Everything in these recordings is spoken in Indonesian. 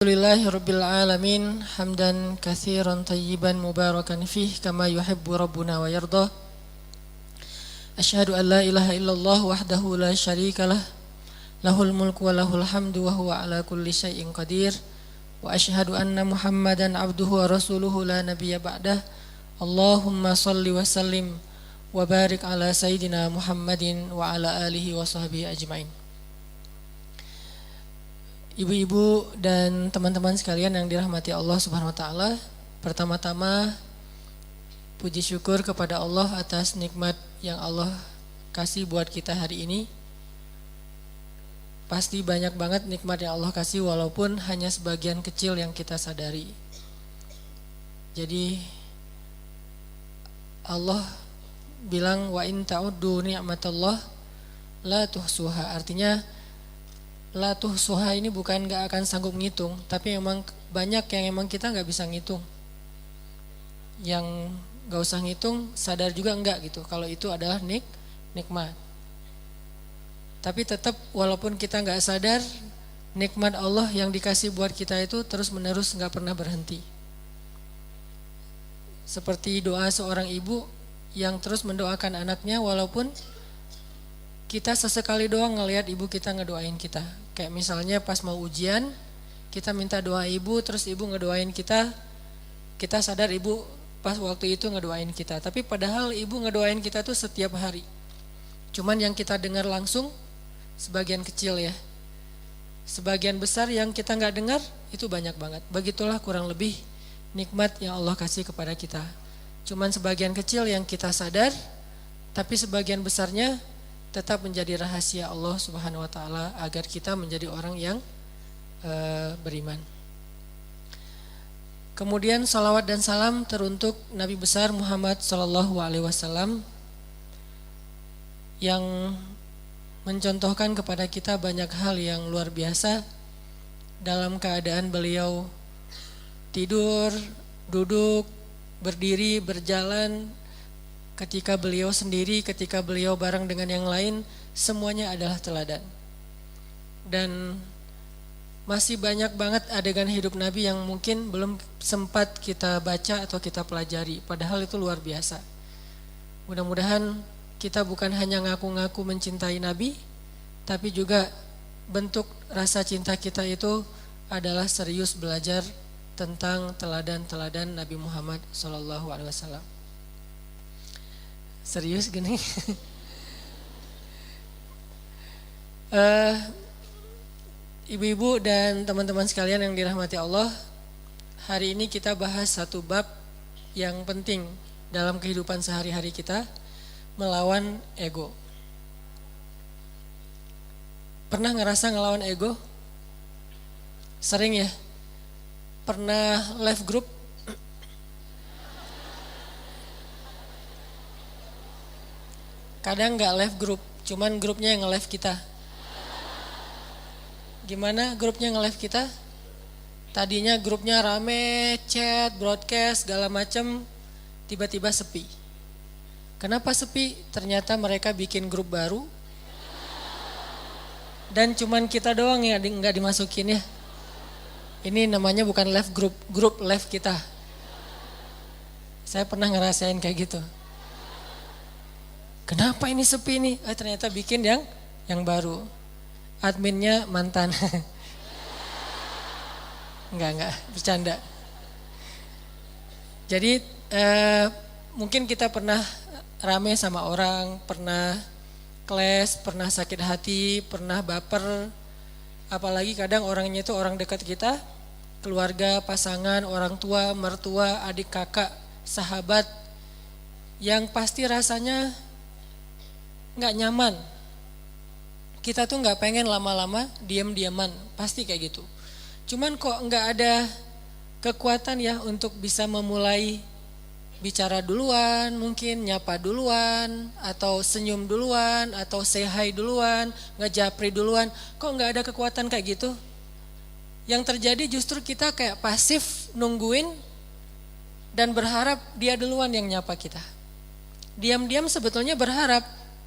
Alhamdulillahirabbil alamin hamdan katsiran tayyiban mubarakan fih kama yuhibbu rabbuna wa yarda. Asyhadu an la ilaha illallah wahdahu la syarikalah lahul mulku wa lahul hamdu wa huwa ala kulli syai'in qadir. Wa asyhadu anna Muhammadan abduhu wa rasuluhu la nabiyya ba'dah. Allahumma salli wa sallim wa barik ala sayyidina Muhammadin wa ala alihi wa sahbihi ajmain. Ibu-ibu dan teman-teman sekalian yang dirahmati Allah Subhanahu wa taala, pertama-tama puji syukur kepada Allah atas nikmat yang Allah kasih buat kita hari ini. Pasti banyak banget nikmat yang Allah kasih walaupun hanya sebagian kecil yang kita sadari. Jadi Allah bilang wa in ta'uddu ni'matallah la tuhsuha. Artinya la tuhsuha ini bukan gak akan sanggup ngitung, tapi memang banyak yang emang kita gak bisa ngitung. Yang gak usah ngitung, sadar juga enggak gitu kalau itu adalah nikmat. Tapi tetap walaupun kita gak sadar, nikmat Allah yang dikasih buat kita itu terus menerus gak pernah berhenti. Seperti doa seorang ibu yang terus mendoakan anaknya walaupun kita sesekali doang ngelihat ibu kita ngedoain kita. Kayak misalnya pas mau ujian, kita minta doa ibu, terus ibu ngedoain kita. Kita sadar ibu pas waktu itu ngedoain kita. Tapi padahal ibu ngedoain kita tuh setiap hari. Cuman yang kita dengar langsung sebagian kecil ya. Sebagian besar yang kita gak dengar itu banyak banget. Begitulah kurang lebih nikmat yang Allah kasih kepada kita. Cuman sebagian kecil yang kita sadar, tapi sebagian besarnya tetap menjadi rahasia Allah Subhanahu wa taala agar kita menjadi orang yang beriman. Kemudian salawat dan salam teruntuk Nabi besar Muhammad sallallahu alaihi wasallam yang mencontohkan kepada kita banyak hal yang luar biasa dalam keadaan beliau tidur, duduk, berdiri, berjalan. Ketika beliau sendiri, ketika beliau bareng dengan yang lain, semuanya adalah teladan. Dan masih banyak banget adegan hidup Nabi yang mungkin belum sempat kita baca atau kita pelajari. Padahal itu luar biasa. Mudah-mudahan kita bukan hanya ngaku-ngaku mencintai Nabi, tapi juga bentuk rasa cinta kita itu adalah serius belajar tentang teladan-teladan Nabi Muhammad SAW. Serius gini. Ibu-ibu dan teman-teman sekalian yang dirahmati Allah, hari ini kita bahas satu bab yang penting dalam kehidupan sehari-hari kita, melawan ego. Pernah ngerasa ngelawan ego? Sering ya? Pernah left group? Kadang gak left grup, cuman grupnya yang nge-left kita. Gimana grupnya nge-left kita? Tadinya grupnya rame, chat, broadcast, segala macam, tiba-tiba sepi. Kenapa sepi? Ternyata mereka bikin grup baru, dan cuman kita doang yang gak dimasukin ya. Ini namanya bukan left group, grup left kita. Saya pernah ngerasain kayak gitu. Kenapa ini sepi nih? Ternyata bikin yang baru. Adminnya mantan. Enggak, bercanda. Jadi mungkin kita pernah rame sama orang, pernah clash, pernah sakit hati, pernah baper. Apalagi kadang orangnya itu orang dekat kita, keluarga, pasangan, orang tua, mertua, adik kakak, sahabat, yang pasti rasanya gak nyaman. Kita tuh gak pengen lama-lama diam-diaman, pasti kayak gitu. Cuman kok gak ada kekuatan ya untuk bisa memulai bicara duluan, mungkin nyapa duluan, atau senyum duluan, atau say hi duluan, ngejapri duluan. Kok gak ada kekuatan kayak gitu? Yang terjadi justru kita kayak pasif nungguin dan berharap dia duluan yang nyapa kita. Diam-diam sebetulnya berharap,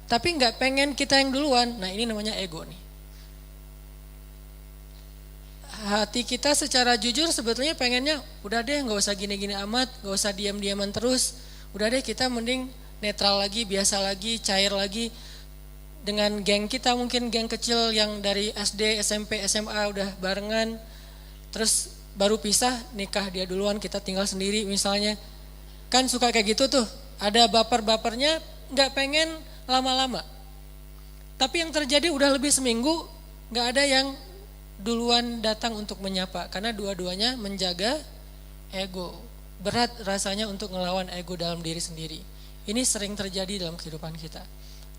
tapi gak pengen kita yang duluan. Nah ini namanya ego nih. hati kita secara jujur sebetulnya pengennya udah deh nggak usah gini-gini amat, nggak usah diam-diaman terus, udah deh kita mending netral lagi, biasa lagi, cair lagi dengan geng kita, mungkin geng kecil yang dari SD, SMP, SMA udah barengan, terus baru pisah, nikah dia duluan, kita tinggal sendiri misalnya. Kan suka kayak gitu tuh, ada baper-bapernya, nggak pengen lama-lama. Tapi yang terjadi udah lebih seminggu, nggak ada yang duluan datang untuk menyapa, karena dua-duanya menjaga ego. Berat rasanya untuk ngelawan ego dalam diri sendiri. Ini sering terjadi dalam kehidupan kita.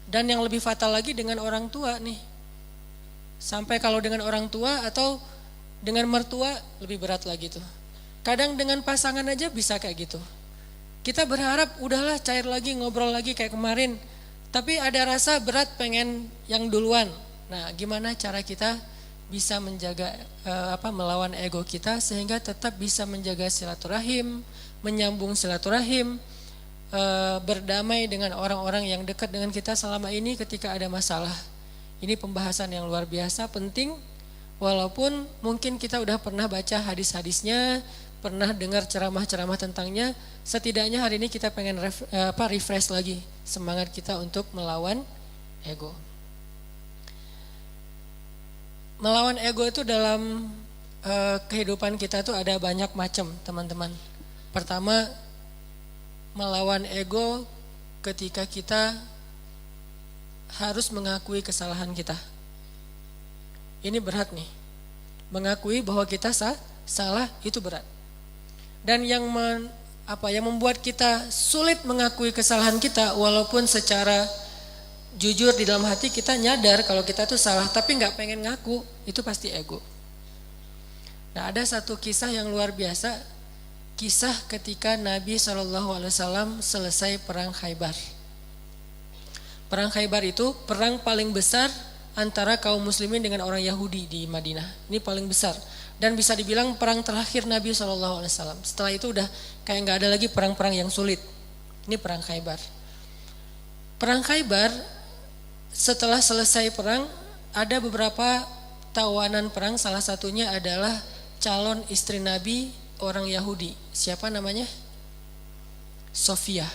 Dan yang lebih fatal lagi dengan orang tua nih. Sampai kalau dengan orang tua atau dengan mertua lebih berat lagi tuh. Kadang dengan pasangan aja bisa kayak gitu. Kita berharap udahlah cair lagi, ngobrol lagi kayak kemarin. Tapi ada rasa berat pengen yang duluan. Nah, gimana cara kita bisa menjaga melawan ego kita sehingga tetap bisa menjaga silaturahim, menyambung silaturahim, berdamai dengan orang-orang yang dekat dengan kita selama ini ketika ada masalah. Ini pembahasan yang luar biasa penting, walaupun mungkin kita udah pernah baca hadis-hadisnya, pernah dengar ceramah-ceramah tentangnya, setidaknya hari ini kita pengen refresh lagi semangat kita untuk melawan ego. Melawan ego itu dalam kehidupan kita tuh ada banyak macam, teman-teman. Pertama, melawan ego ketika kita harus mengakui kesalahan kita. Ini berat nih. Mengakui bahwa kita salah itu berat. Dan yang membuat kita sulit mengakui kesalahan kita, walaupun secara jujur di dalam hati kita nyadar kalau kita tuh salah, tapi nggak pengen ngaku, itu pasti ego. Nah, ada satu kisah yang luar biasa. Kisah ketika Nabi SAW selesai perang Khaybar. Perang Khaybar itu perang paling besar antara kaum muslimin dengan orang Yahudi di Madinah. Ini paling besar. Dan bisa dibilang perang terakhir Nabi SAW. Setelah itu udah kayak gak ada lagi perang-perang yang sulit. Ini perang Khaybar. Perang Khaybar, setelah selesai perang, ada beberapa tawanan perang. Salah satunya adalah calon istri Nabi, orang Yahudi. Siapa namanya? Sofia.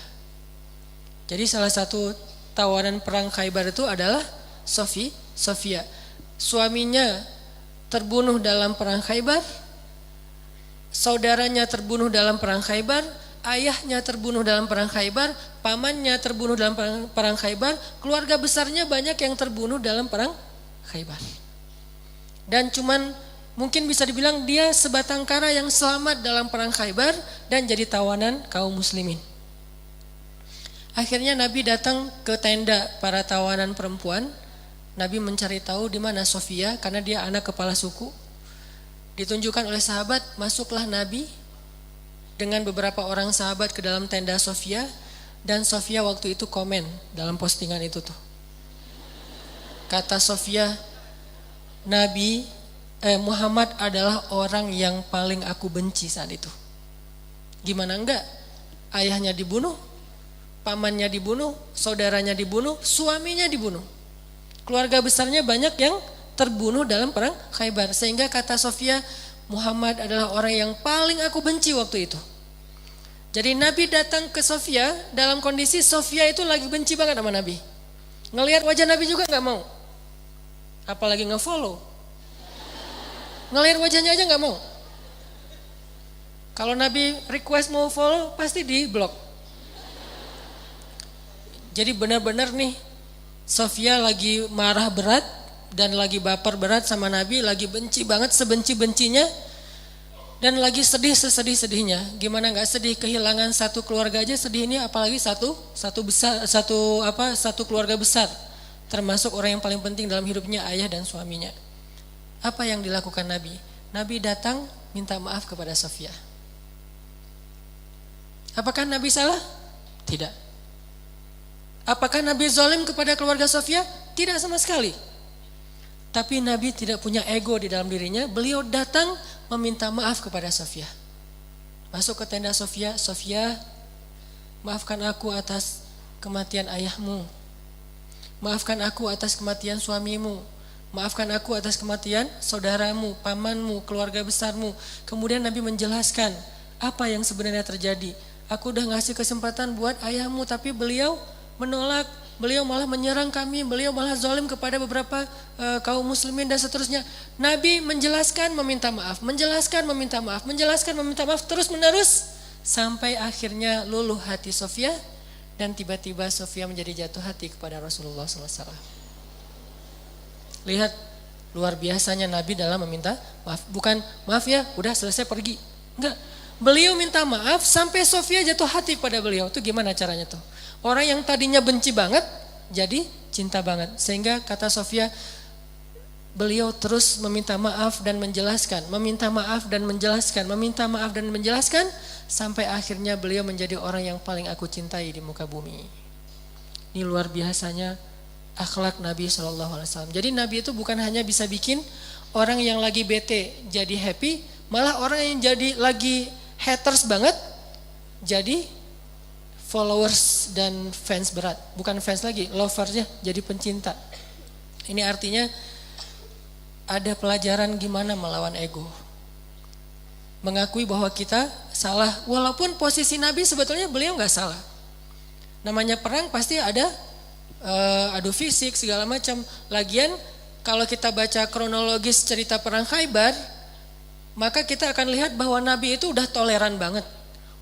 Jadi salah satu tawanan perang Khaybar itu adalah Sofia. Suaminya terbunuh dalam perang Khaybar, saudaranya terbunuh dalam perang Khaybar, ayahnya terbunuh dalam perang Khaybar, pamannya terbunuh dalam perang Khaybar, keluarga besarnya banyak yang terbunuh dalam perang Khaybar. Dan cuman mungkin bisa dibilang dia sebatang kara yang selamat dalam perang Khaybar dan jadi tawanan kaum muslimin. Akhirnya Nabi datang ke tenda para tawanan perempuan. Nabi mencari tahu di mana Sofia karena dia anak kepala suku. Ditunjukkan oleh sahabat, masuklah Nabi dengan beberapa orang sahabat ke dalam tenda Sofia, dan Sofia waktu itu komen dalam postingan itu tuh. Kata Sofia, Muhammad adalah orang yang paling aku benci saat itu. Gimana enggak? Ayahnya dibunuh, pamannya dibunuh, saudaranya dibunuh, suaminya dibunuh. Keluarga besarnya banyak yang terbunuh dalam perang Khaybar. Sehingga kata Sofia, Muhammad adalah orang yang paling aku benci waktu itu. Jadi Nabi datang ke Sofia dalam kondisi Sofia itu lagi benci banget sama Nabi. Ngelihat wajah Nabi juga gak mau. Apalagi nge-follow. Ngelihat wajahnya aja gak mau. Kalau Nabi request mau follow, pasti di blok. Jadi benar-benar nih, Sofia lagi marah berat dan lagi baper berat sama Nabi, lagi benci banget sebenci-bencinya, dan lagi sedih sesedih-sedihnya. Gimana nggak sedih, kehilangan satu keluarga aja sedih, ini apalagi satu keluarga besar, termasuk orang yang paling penting dalam hidupnya, ayah dan suaminya. Apa yang dilakukan Nabi? Nabi datang minta maaf kepada Sofia. Apakah Nabi salah? Tidak. Apakah Nabi zalim kepada keluarga Sofia? Tidak sama sekali. Tapi Nabi tidak punya ego di dalam dirinya. Beliau datang meminta maaf kepada Sofia. Masuk ke tenda Sofia. Sofia, maafkan aku atas kematian ayahmu. Maafkan aku atas kematian suamimu. maafkan aku atas kematian saudaramu, pamanmu, keluarga besarmu. Kemudian Nabi menjelaskan apa yang sebenarnya terjadi. Aku udah ngasih kesempatan buat ayahmu, tapi beliau menolak. Beliau malah menyerang kami, beliau malah zalim kepada beberapa kaum muslimin dan seterusnya. Nabi menjelaskan, meminta maaf, menjelaskan, meminta maaf, menjelaskan, meminta maaf terus menerus sampai akhirnya luluh hati Sofia dan tiba-tiba Sofia menjadi jatuh hati kepada Rasulullah SAW. Lihat luar biasanya Nabi dalam meminta maaf. Bukan maaf ya, udah selesai pergi. Enggak. Beliau minta maaf sampai Sofia jatuh hati pada beliau. Itu gimana caranya tuh? Orang yang tadinya benci banget jadi cinta banget. Sehingga kata Sofia, beliau terus meminta maaf dan menjelaskan, meminta maaf dan menjelaskan, meminta maaf dan menjelaskan sampai akhirnya beliau menjadi orang yang paling aku cintai di muka bumi. Ini luar biasanya akhlak Nabi SAW. Jadi Nabi itu bukan hanya bisa bikin orang yang lagi bete jadi happy, malah orang yang jadi lagi haters banget jadi followers dan fans berat. Bukan fans lagi, loversnya jadi pencinta. Ini artinya ada pelajaran gimana melawan ego. Mengakui bahwa kita salah, walaupun posisi Nabi sebetulnya beliau gak salah. Namanya perang pasti ada adu fisik segala macam. Lagian kalau kita baca kronologis cerita perang Khaybar, maka kita akan lihat bahwa Nabi itu udah toleran banget.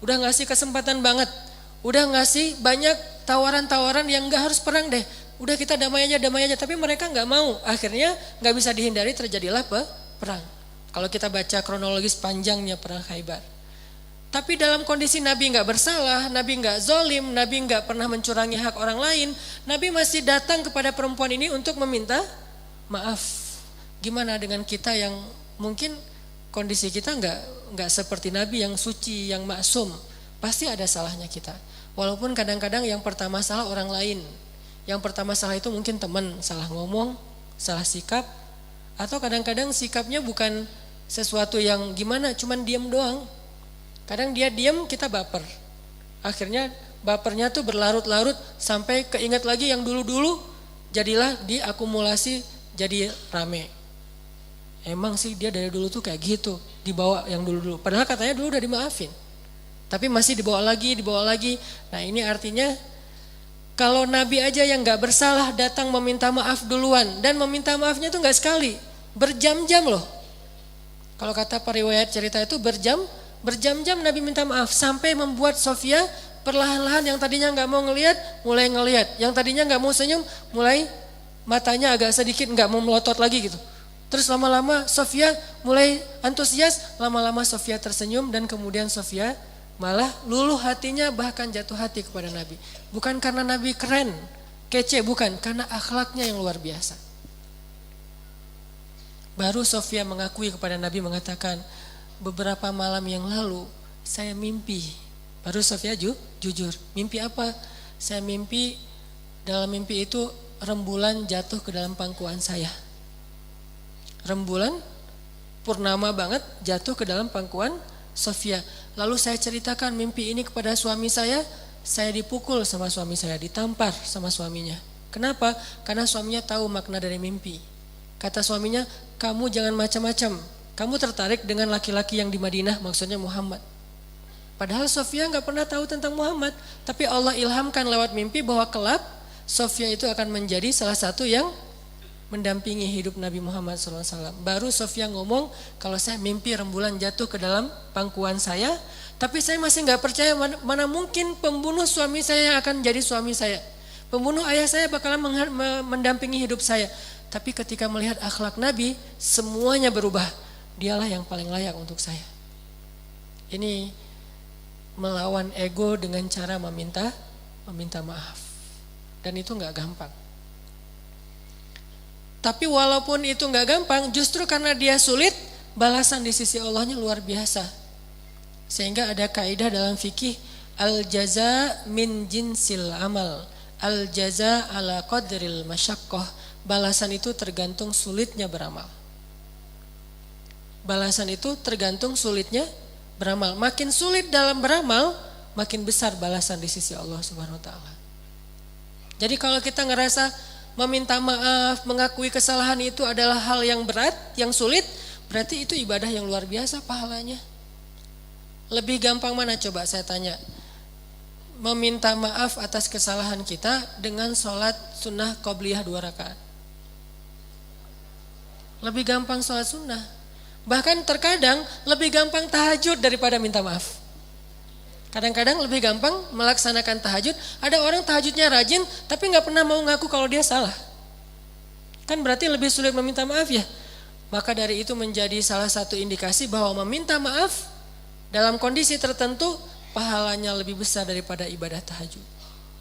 Udah ngasih kesempatan banget. Udah ngasih banyak tawaran-tawaran yang gak harus perang deh. Udah kita damai aja. Tapi mereka gak mau. Akhirnya gak bisa dihindari terjadilah perang. Kalau kita baca kronologis panjangnya perang Khaybar. Tapi dalam kondisi Nabi gak bersalah, Nabi gak zolim, Nabi gak pernah mencurangi hak orang lain. Nabi masih datang kepada perempuan ini untuk meminta maaf. Gimana dengan kita yang mungkin kondisi kita gak seperti Nabi yang suci, yang maksum. Pasti ada salahnya kita. Walaupun kadang-kadang yang pertama salah orang lain. Yang pertama salah itu mungkin teman, salah ngomong, salah sikap. Atau kadang-kadang sikapnya bukan sesuatu yang gimana, cuman diam doang. Kadang dia diam, kita baper. Akhirnya bapernya tuh berlarut-larut sampai keinget lagi yang dulu-dulu, jadilah diakumulasi jadi rame. Emang sih dia dari dulu tuh kayak gitu, dibawa yang dulu-dulu. Padahal katanya dulu udah dimaafin. Tapi masih dibawa lagi. Nah ini artinya kalau Nabi aja yang gak bersalah datang meminta maaf duluan. Dan meminta maafnya tuh gak sekali, berjam-jam loh. Kalau kata periwayat cerita itu berjam-jam Nabi minta maaf. Sampai membuat Sofia perlahan-lahan yang tadinya gak mau ngelihat, mulai ngelihat. Yang tadinya gak mau senyum, mulai matanya agak sedikit gak mau melotot lagi gitu. Terus lama-lama Sofia mulai antusias, lama-lama Sofia tersenyum dan kemudian Sofia malah luluh hatinya, bahkan jatuh hati kepada Nabi. Bukan karena Nabi keren, kece, bukan. Karena akhlaknya yang luar biasa. Baru Sofia mengakui kepada Nabi, mengatakan, beberapa malam yang lalu saya mimpi. Baru Sofia jujur. Mimpi apa? Saya mimpi, dalam mimpi itu rembulan jatuh ke dalam pangkuan saya. Rembulan purnama banget jatuh ke dalam pangkuan Sofia. Lalu saya ceritakan mimpi ini kepada suami saya dipukul sama suami saya, ditampar sama suaminya. Kenapa? Karena suaminya tahu makna dari mimpi. Kata suaminya, kamu jangan macam-macam. Kamu tertarik dengan laki-laki yang di Madinah, maksudnya Muhammad. Padahal Sofia gak pernah tahu tentang Muhammad. Tapi Allah ilhamkan lewat mimpi bahwa kelak Sofia itu akan menjadi salah satu yang mendampingi hidup Nabi Muhammad SAW. Baru Sofia ngomong, kalau saya mimpi rembulan jatuh ke dalam pangkuan saya, tapi saya masih gak percaya mana mungkin pembunuh suami saya yang akan jadi suami saya. Pembunuh ayah saya bakalan mendampingi hidup saya. Tapi ketika melihat akhlak Nabi, semuanya berubah. Dialah yang paling layak untuk saya. Ini melawan ego dengan cara meminta maaf. Dan itu gak gampang. Tapi walaupun itu gak gampang, justru karena dia sulit, balasan di sisi Allahnya luar biasa. Sehingga ada kaidah dalam fikih, al-jaza min jinsil amal, al-jaza ala qadril masyaqqah. Balasan itu tergantung sulitnya beramal. Balasan itu tergantung sulitnya beramal. Makin sulit dalam beramal, makin besar balasan di sisi Allah Subhanahu wa taala. Jadi kalau kita ngerasa meminta maaf, mengakui kesalahan itu adalah hal yang berat, yang sulit, berarti itu ibadah yang luar biasa pahalanya. Lebih gampang mana coba saya tanya? Meminta maaf atas kesalahan kita dengan sholat sunnah qobliyah 2 rakaat. Lebih gampang sholat sunnah. Bahkan terkadang lebih gampang tahajud daripada minta maaf. Kadang-kadang lebih gampang melaksanakan tahajud. Ada orang tahajudnya rajin tapi gak pernah mau ngaku kalau dia salah. Kan berarti lebih sulit meminta maaf ya. Maka dari itu menjadi salah satu indikasi bahwa meminta maaf dalam kondisi tertentu pahalanya lebih besar daripada ibadah tahajud.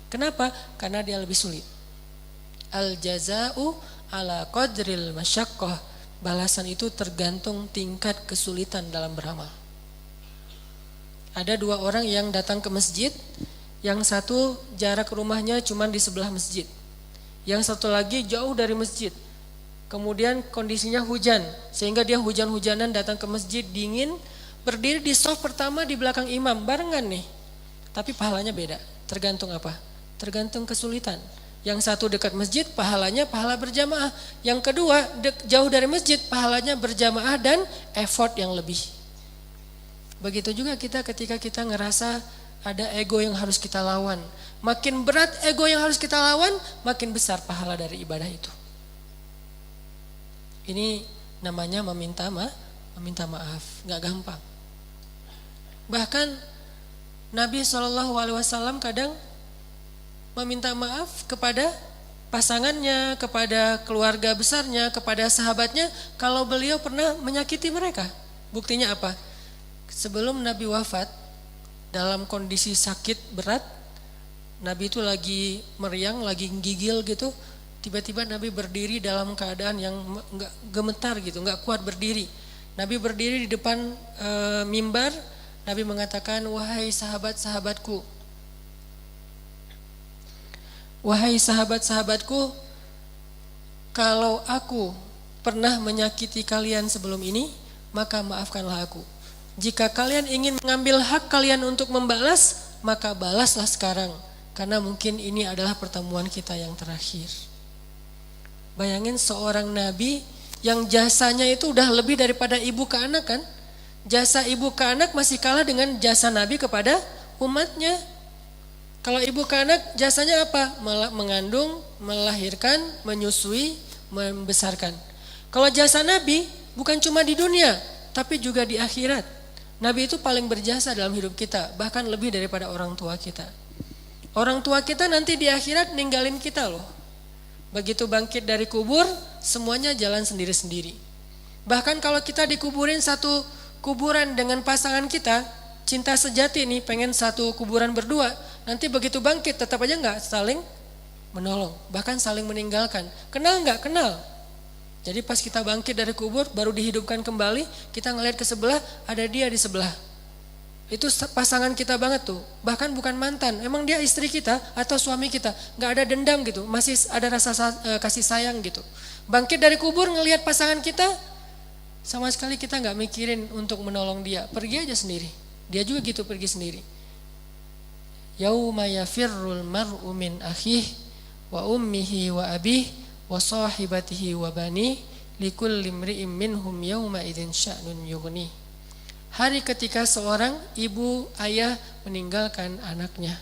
Kenapa? Karena dia lebih sulit. Al jaza'u ala qadril masyaqqah. Balasan itu tergantung tingkat kesulitan dalam beramal. Ada 2 orang yang datang ke masjid, yang satu jarak rumahnya cuma di sebelah masjid, yang satu lagi jauh dari masjid. Kemudian kondisinya hujan, sehingga dia hujan-hujanan datang ke masjid dingin, berdiri di shaf pertama di belakang imam, barengan nih. Tapi pahalanya beda, tergantung apa? Tergantung kesulitan. Yang satu dekat masjid, pahalanya pahala berjamaah. Yang kedua jauh dari masjid, pahalanya berjamaah dan effort yang lebih. Begitu juga kita ketika kita ngerasa ada ego yang harus kita lawan. Makin berat ego yang harus kita lawan, makin besar pahala dari ibadah itu. Ini namanya meminta maaf, gak gampang. Bahkan Nabi SAW kadang meminta maaf kepada pasangannya, kepada keluarga besarnya, kepada sahabatnya kalau beliau pernah menyakiti mereka. Buktinya apa? Sebelum Nabi wafat, dalam kondisi sakit berat, Nabi itu lagi meriang, lagi gigil gitu. Tiba-tiba Nabi berdiri dalam keadaan yang enggak gemetar gitu, enggak kuat berdiri. Nabi berdiri di depan mimbar, Nabi mengatakan, wahai sahabat-sahabatku, wahai sahabat-sahabatku, kalau aku pernah menyakiti kalian sebelum ini, maka maafkanlah aku. Jika kalian ingin mengambil hak kalian untuk membalas, maka balaslah sekarang, karena mungkin ini adalah pertemuan kita yang terakhir. Bayangin seorang nabi yang jasanya itu udah lebih daripada ibu ke anak kan? Jasa ibu ke anak masih kalah dengan jasa nabi kepada umatnya. Kalau ibu ke anak jasanya apa? Mengandung, melahirkan, menyusui, membesarkan. Kalau jasa Nabi bukan cuma di dunia, tapi juga di akhirat. Nabi itu paling berjasa dalam hidup kita, bahkan lebih daripada orang tua kita. Orang tua kita nanti di akhirat ninggalin kita loh. Begitu bangkit dari kubur, semuanya jalan sendiri-sendiri. Bahkan kalau kita dikuburin satu kuburan dengan pasangan kita, cinta sejati nih pengen satu kuburan berdua, nanti begitu bangkit tetap aja nggak saling menolong, bahkan saling meninggalkan. Kenal nggak? Kenal. Jadi pas kita bangkit dari kubur baru dihidupkan kembali, kita ngeliat ke sebelah, ada dia di sebelah. Itu pasangan kita banget tuh, bahkan bukan mantan, emang dia istri kita atau suami kita, nggak ada dendam gitu, masih ada rasa kasih sayang gitu. Bangkit dari kubur ngelihat pasangan kita, sama sekali kita nggak mikirin untuk menolong dia, pergi aja sendiri. Dia juga gitu pergi sendiri. Yauma yafirrul mar'u min akhih wa ummihi wa abih wa sahibatihi wa bani likulli imri'in minhum yauma idzin sya'nun yughni. Hari ketika seorang ibu ayah meninggalkan anaknya,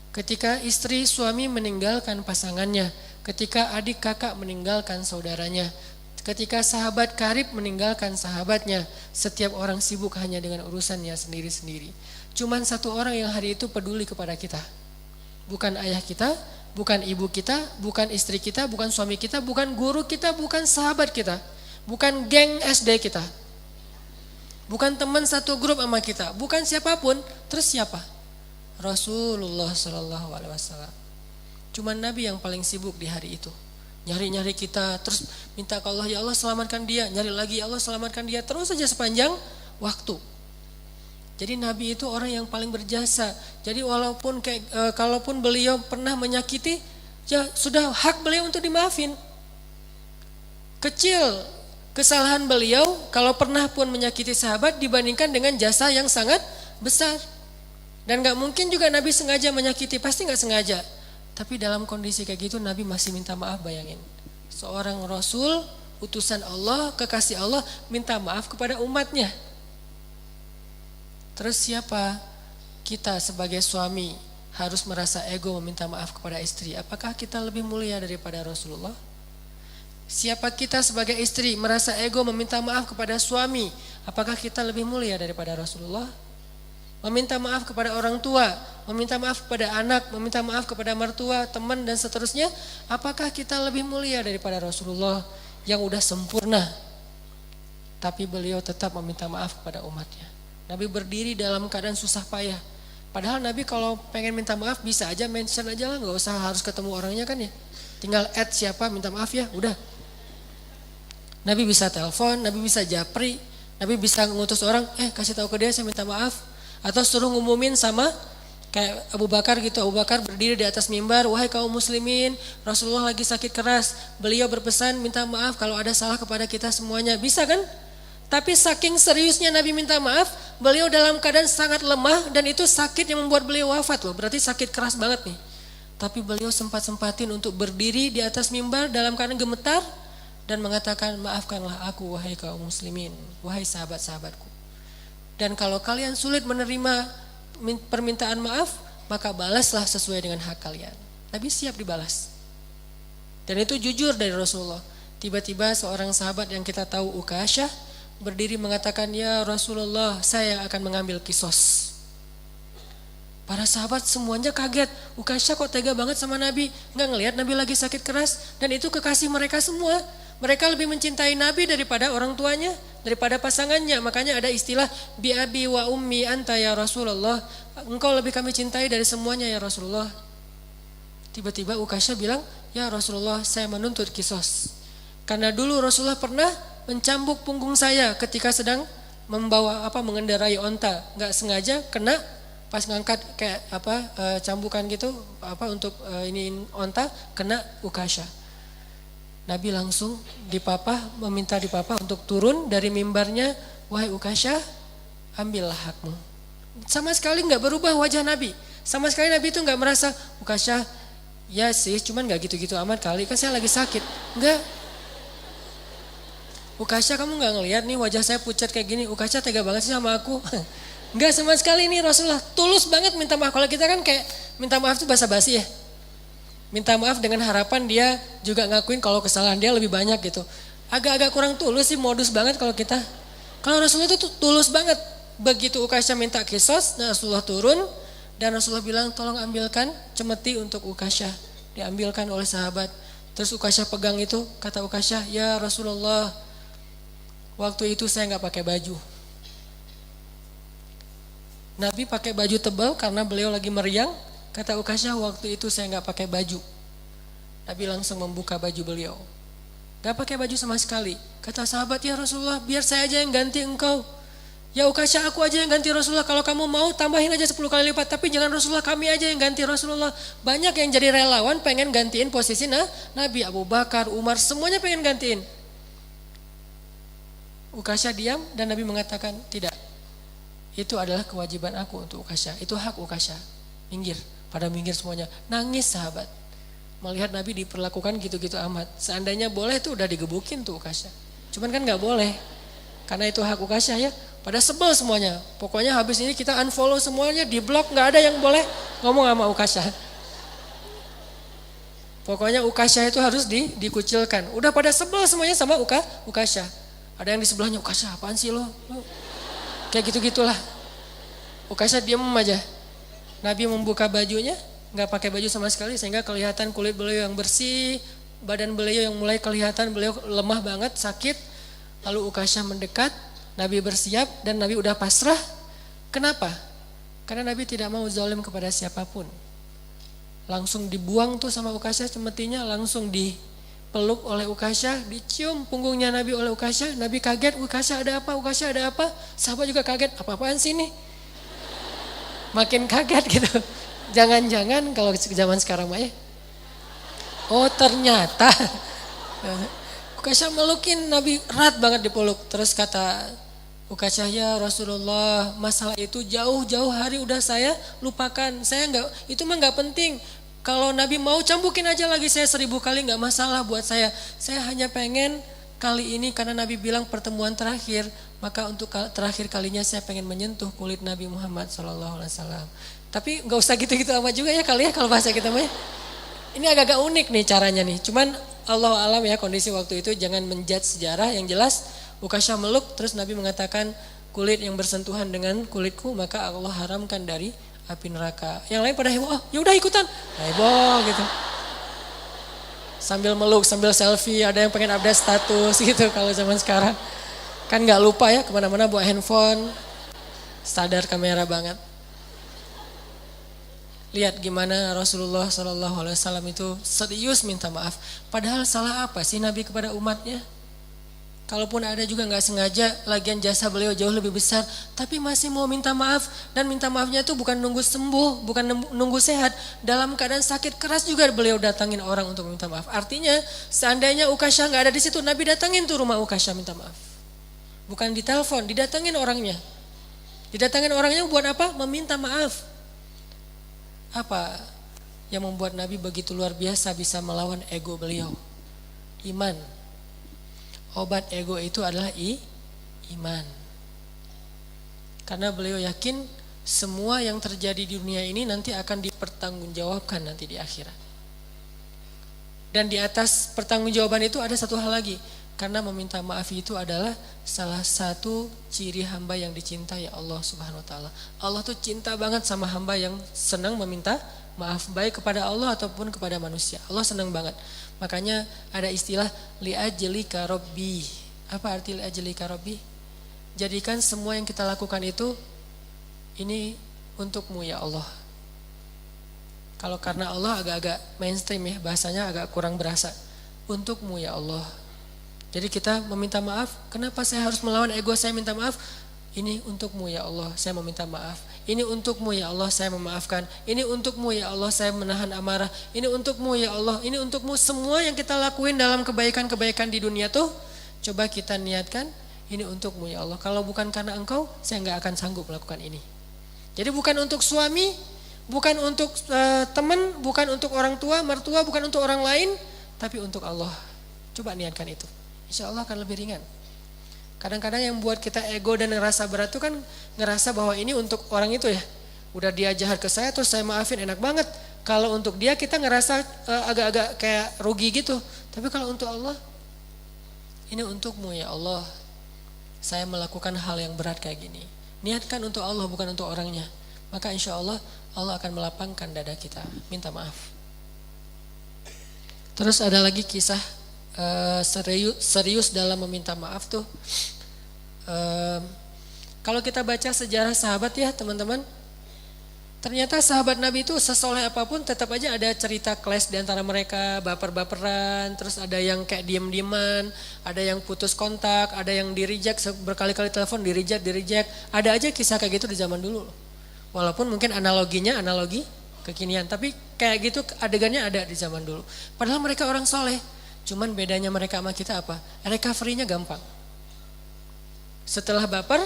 ketika istri suami meninggalkan pasangannya, ketika adik kakak meninggalkan saudaranya, ketika sahabat karib meninggalkan sahabatnya, setiap orang sibuk hanya dengan urusannya sendiri-sendiri. Cuman satu orang yang hari itu peduli kepada kita. Bukan ayah kita, bukan ibu kita, bukan istri kita, bukan suami kita, bukan guru kita, bukan sahabat kita, bukan geng SD kita, bukan teman satu grup sama kita, bukan siapapun. Terus siapa? Rasulullah SAW. Cuman Nabi yang paling sibuk di hari itu. Nyari-nyari kita, terus minta ke Allah, ya Allah selamatkan dia, nyari lagi, ya Allah selamatkan dia, terus saja sepanjang waktu. Jadi Nabi itu orang yang paling berjasa. Jadi walaupun kalaupun beliau pernah menyakiti, ya sudah hak beliau untuk dimaafin. Kecil kesalahan beliau kalau pernah pun menyakiti sahabat dibandingkan dengan jasa yang sangat besar. Dan gak mungkin juga Nabi sengaja menyakiti, pasti gak sengaja. Tapi dalam kondisi kayak gitu Nabi masih minta maaf, bayangin. Seorang Rasul, utusan Allah, kekasih Allah, minta maaf kepada umatnya. Terus siapa? Kita sebagai suami harus merasa ego meminta maaf kepada istri. Apakah kita lebih mulia daripada Rasulullah? Siapa kita sebagai istri merasa ego meminta maaf kepada suami? Apakah kita lebih mulia daripada Rasulullah? Meminta maaf kepada orang tua, meminta maaf kepada anak, meminta maaf kepada mertua, teman dan seterusnya. Apakah kita lebih mulia daripada Rasulullah yang udah sempurna? Tapi beliau tetap meminta maaf kepada umatnya. Nabi berdiri dalam keadaan susah payah. Padahal Nabi kalau pengen minta maaf bisa aja mention aja lah, gak usah harus ketemu orangnya kan ya. Tinggal add siapa minta maaf ya, udah. Nabi bisa telepon, Nabi bisa japri, Nabi bisa ngutus orang, kasih tahu ke dia saya minta maaf. Atau suruh ngumumin sama kayak Abu Bakar gitu. Abu Bakar berdiri di atas mimbar, wahai kaum muslimin, Rasulullah lagi sakit keras. Beliau berpesan minta maaf kalau ada salah kepada kita semuanya. Bisa kan? Tapi saking seriusnya Nabi minta maaf, beliau dalam keadaan sangat lemah dan itu sakit yang membuat beliau wafat loh. Berarti sakit keras banget nih. Tapi beliau sempat-sempatin untuk berdiri di atas mimbar dalam keadaan gemetar dan mengatakan, maafkanlah aku wahai kaum muslimin, wahai sahabat-sahabatku. Dan kalau kalian sulit menerima permintaan maaf, maka balaslah sesuai dengan hak kalian. Nabi siap dibalas. Dan itu jujur dari Rasulullah. Tiba-tiba seorang sahabat yang kita tahu Ukasyah berdiri mengatakan, ya Rasulullah, saya akan mengambil kisos. Para sahabat semuanya kaget. Ukasyah kok tega banget sama Nabi, nggak ngelihat Nabi lagi sakit keras. Dan itu kekasih mereka semua. Mereka lebih mencintai Nabi daripada orang tuanya, daripada pasangannya. Makanya ada istilah bi abi wa ummi anta ya Rasulullah. Engkau lebih kami cintai dari semuanya ya Rasulullah. Tiba-tiba Ukasyah bilang, ya Rasulullah, saya menuntut kisos. Karena dulu Rasulullah pernah mencambuk punggung saya ketika sedang mengendarai onta, nggak sengaja kena pas ngangkat kayak cambukan gitu untuk ini onta, kena Ukasyah. Nabi langsung meminta dipapah untuk turun dari mimbarnya, wahai Ukasyah, ambillah hakmu. Sama sekali nggak berubah wajah Nabi, sama sekali Nabi itu nggak merasa Ukasyah, ya sih, cuman nggak gitu-gitu amat kali, kan saya lagi sakit, nggak. Ukasyah, kamu gak ngelihat nih wajah saya pucat kayak gini, Ukasyah tega banget sih sama aku. Enggak sama sekali nih Rasulullah, tulus banget minta maaf. Kalau kita kan kayak minta maaf itu basa-basi ya. Minta maaf dengan harapan dia juga ngakuin kalau kesalahan dia lebih banyak gitu. Agak-agak kurang tulus sih, modus banget kalau kita. Kalau Rasulullah itu tulus banget. Begitu Ukasyah minta kisos, Rasulullah turun dan Rasulullah bilang, tolong ambilkan cemeti untuk Ukasyah. Diambilkan oleh sahabat. Terus Ukasyah pegang itu, kata Ukasyah, ya Rasulullah, waktu itu saya nggak pakai baju. Nabi pakai baju tebal karena beliau lagi meriang. Kata Ukasyah, waktu itu saya nggak pakai baju. Nabi langsung membuka baju beliau. Nggak pakai baju sama sekali. Kata sahabat, ya Rasulullah, biar saya aja yang ganti engkau. Ya Ukasyah, aku aja yang ganti Rasulullah. Kalau kamu mau tambahin aja 10 kali lipat. Tapi jangan Rasulullah, kami aja yang ganti Rasulullah. Banyak yang jadi relawan pengen gantiin posisi Nabi. Abu Bakar, Umar, semuanya pengen gantiin. Ukasyah diam dan Nabi mengatakan, tidak, itu adalah kewajiban aku untuk Ukasyah, itu hak Ukasyah. Minggir, pada minggir semuanya. Nangis sahabat melihat Nabi diperlakukan gitu-gitu amat. Seandainya boleh tuh udah digebukin tuh Ukasyah, cuman kan gak boleh karena itu hak Ukasyah ya. Pada sebel semuanya, pokoknya habis ini kita unfollow semuanya, di blok, gak ada yang boleh ngomong sama Ukasyah. Pokoknya Ukasyah itu harus dikucilkan. Udah pada sebel semuanya sama Ukasyah. Ada yang di sebelahnya, Ukasyah apaan sih lo? Kayak gitu-gitulah. Ukasyah diam aja. Nabi membuka bajunya, gak pakai baju sama sekali sehingga kelihatan kulit beliau yang bersih, badan beliau yang mulai kelihatan beliau lemah banget, sakit. Lalu Ukasyah mendekat, Nabi bersiap dan Nabi udah pasrah. Kenapa? Karena Nabi tidak mau zalim kepada siapapun. Langsung dibuang tuh sama Ukasyah cemetinya, langsung dipeluk oleh Ukasyah, dicium punggungnya Nabi oleh Ukasyah. Nabi kaget, Ukasyah ada apa? Ukasyah ada apa? Sahabat juga kaget, apa-apaan sih ini? Makin kaget gitu. Jangan-jangan kalau zaman sekarang mah ya. Oh ternyata Ukasyah melukin Nabi erat banget dipeluk. Terus kata Ukasyah, ya Rasulullah, masalah itu jauh-jauh hari udah saya lupakan. Saya enggak, itu mah enggak penting. Kalau Nabi mau cambukin aja lagi saya 1000 kali nggak masalah buat saya. Saya hanya pengen kali ini karena Nabi bilang pertemuan terakhir, maka untuk terakhir kalinya saya pengen menyentuh kulit Nabi Muhammad SAW. Tapi nggak usah gitu-gitu amat juga ya kali ya kalau bahasa kita mah. Ini agak-agak unik nih caranya nih. Cuman Allah alam ya kondisi waktu itu, jangan menjudge sejarah. Yang jelas Ukasyah meluk terus Nabi mengatakan kulit yang bersentuhan dengan kulitku maka Allah haramkan dari api neraka. Yang lain pada heboh, oh yaudah ikutan. Heboh gitu. Sambil meluk, sambil selfie, ada yang pengen update status gitu kalau zaman sekarang. Kan gak lupa ya kemana-mana bawa handphone, sadar kamera banget. Lihat gimana Rasulullah SAW itu serius minta maaf. Padahal salah apa sih Nabi kepada umatnya? Kalaupun ada juga gak sengaja, lagian jasa beliau jauh lebih besar. Tapi masih mau minta maaf. Dan minta maafnya itu bukan nunggu sembuh, bukan nunggu sehat. Dalam keadaan sakit keras juga beliau datangin orang untuk minta maaf. Artinya seandainya Ukasyah gak ada di situ, Nabi datangin tuh rumah Ukasyah minta maaf. Bukan ditelepon, didatangin orangnya. Didatangin orangnya buat apa? Meminta maaf. Apa yang membuat Nabi begitu luar biasa bisa melawan ego beliau? Iman. Obat ego itu adalah iman. Karena beliau yakin semua yang terjadi di dunia ini nanti akan dipertanggungjawabkan nanti di akhirat. Dan di atas pertanggungjawaban itu ada satu hal lagi. Karena meminta maaf itu adalah salah satu ciri hamba yang dicintai Allah Subhanahu wa taala. Allah tuh cinta banget sama hamba yang senang meminta maaf baik kepada Allah ataupun kepada manusia. Allah senang banget. Makanya ada istilah li'ajlika rabbi. Apa arti li'ajlika rabbi? Jadikan semua yang kita lakukan itu ini untukmu ya Allah. Kalau karena Allah agak-agak mainstream ya, bahasanya agak kurang berasa. Untukmu ya Allah. Jadi kita meminta maaf, kenapa saya harus melawan ego saya minta maaf? Ini untukmu ya Allah, saya meminta maaf. Ini untukmu ya Allah, saya memaafkan. Ini untukmu ya Allah, saya menahan amarah. Ini untukmu ya Allah, ini untukmu. Semua yang kita lakuin dalam kebaikan-kebaikan di dunia tuh, coba kita niatkan, ini untukmu ya Allah. Kalau bukan karena engkau, saya nggak akan sanggup melakukan ini. Jadi bukan untuk suami, bukan untuk teman, bukan untuk orang tua, mertua, bukan untuk orang lain, tapi untuk Allah. Coba niatkan itu. Insya Allah akan lebih ringan. Kadang-kadang yang buat kita ego dan ngerasa berat itu kan ngerasa bahwa ini untuk orang itu ya. Udah dia jahat ke saya terus saya maafin, enak banget. Kalau untuk dia kita ngerasa agak-agak kayak rugi gitu. Tapi kalau untuk Allah, ini untukmu ya Allah. Saya melakukan hal yang berat kayak gini. Niatkan untuk Allah bukan untuk orangnya. Maka insya Allah Allah akan melapangkan dada kita. Minta maaf. Terus ada lagi kisah serius dalam meminta maaf tuh. Kalau kita baca sejarah sahabat ya teman-teman, ternyata sahabat Nabi itu sesoleh apapun tetap aja ada cerita clash di antara mereka, baper-baperan, terus ada yang kayak diem-dieman, ada yang putus kontak, ada yang di-reject, berkali-kali telepon di-reject, ada aja kisah kayak gitu di zaman dulu. Walaupun mungkin analoginya analogi kekinian, tapi kayak gitu adegannya ada di zaman dulu. Padahal mereka orang soleh. Cuman bedanya mereka sama kita apa? Recovery-nya gampang. Setelah baper,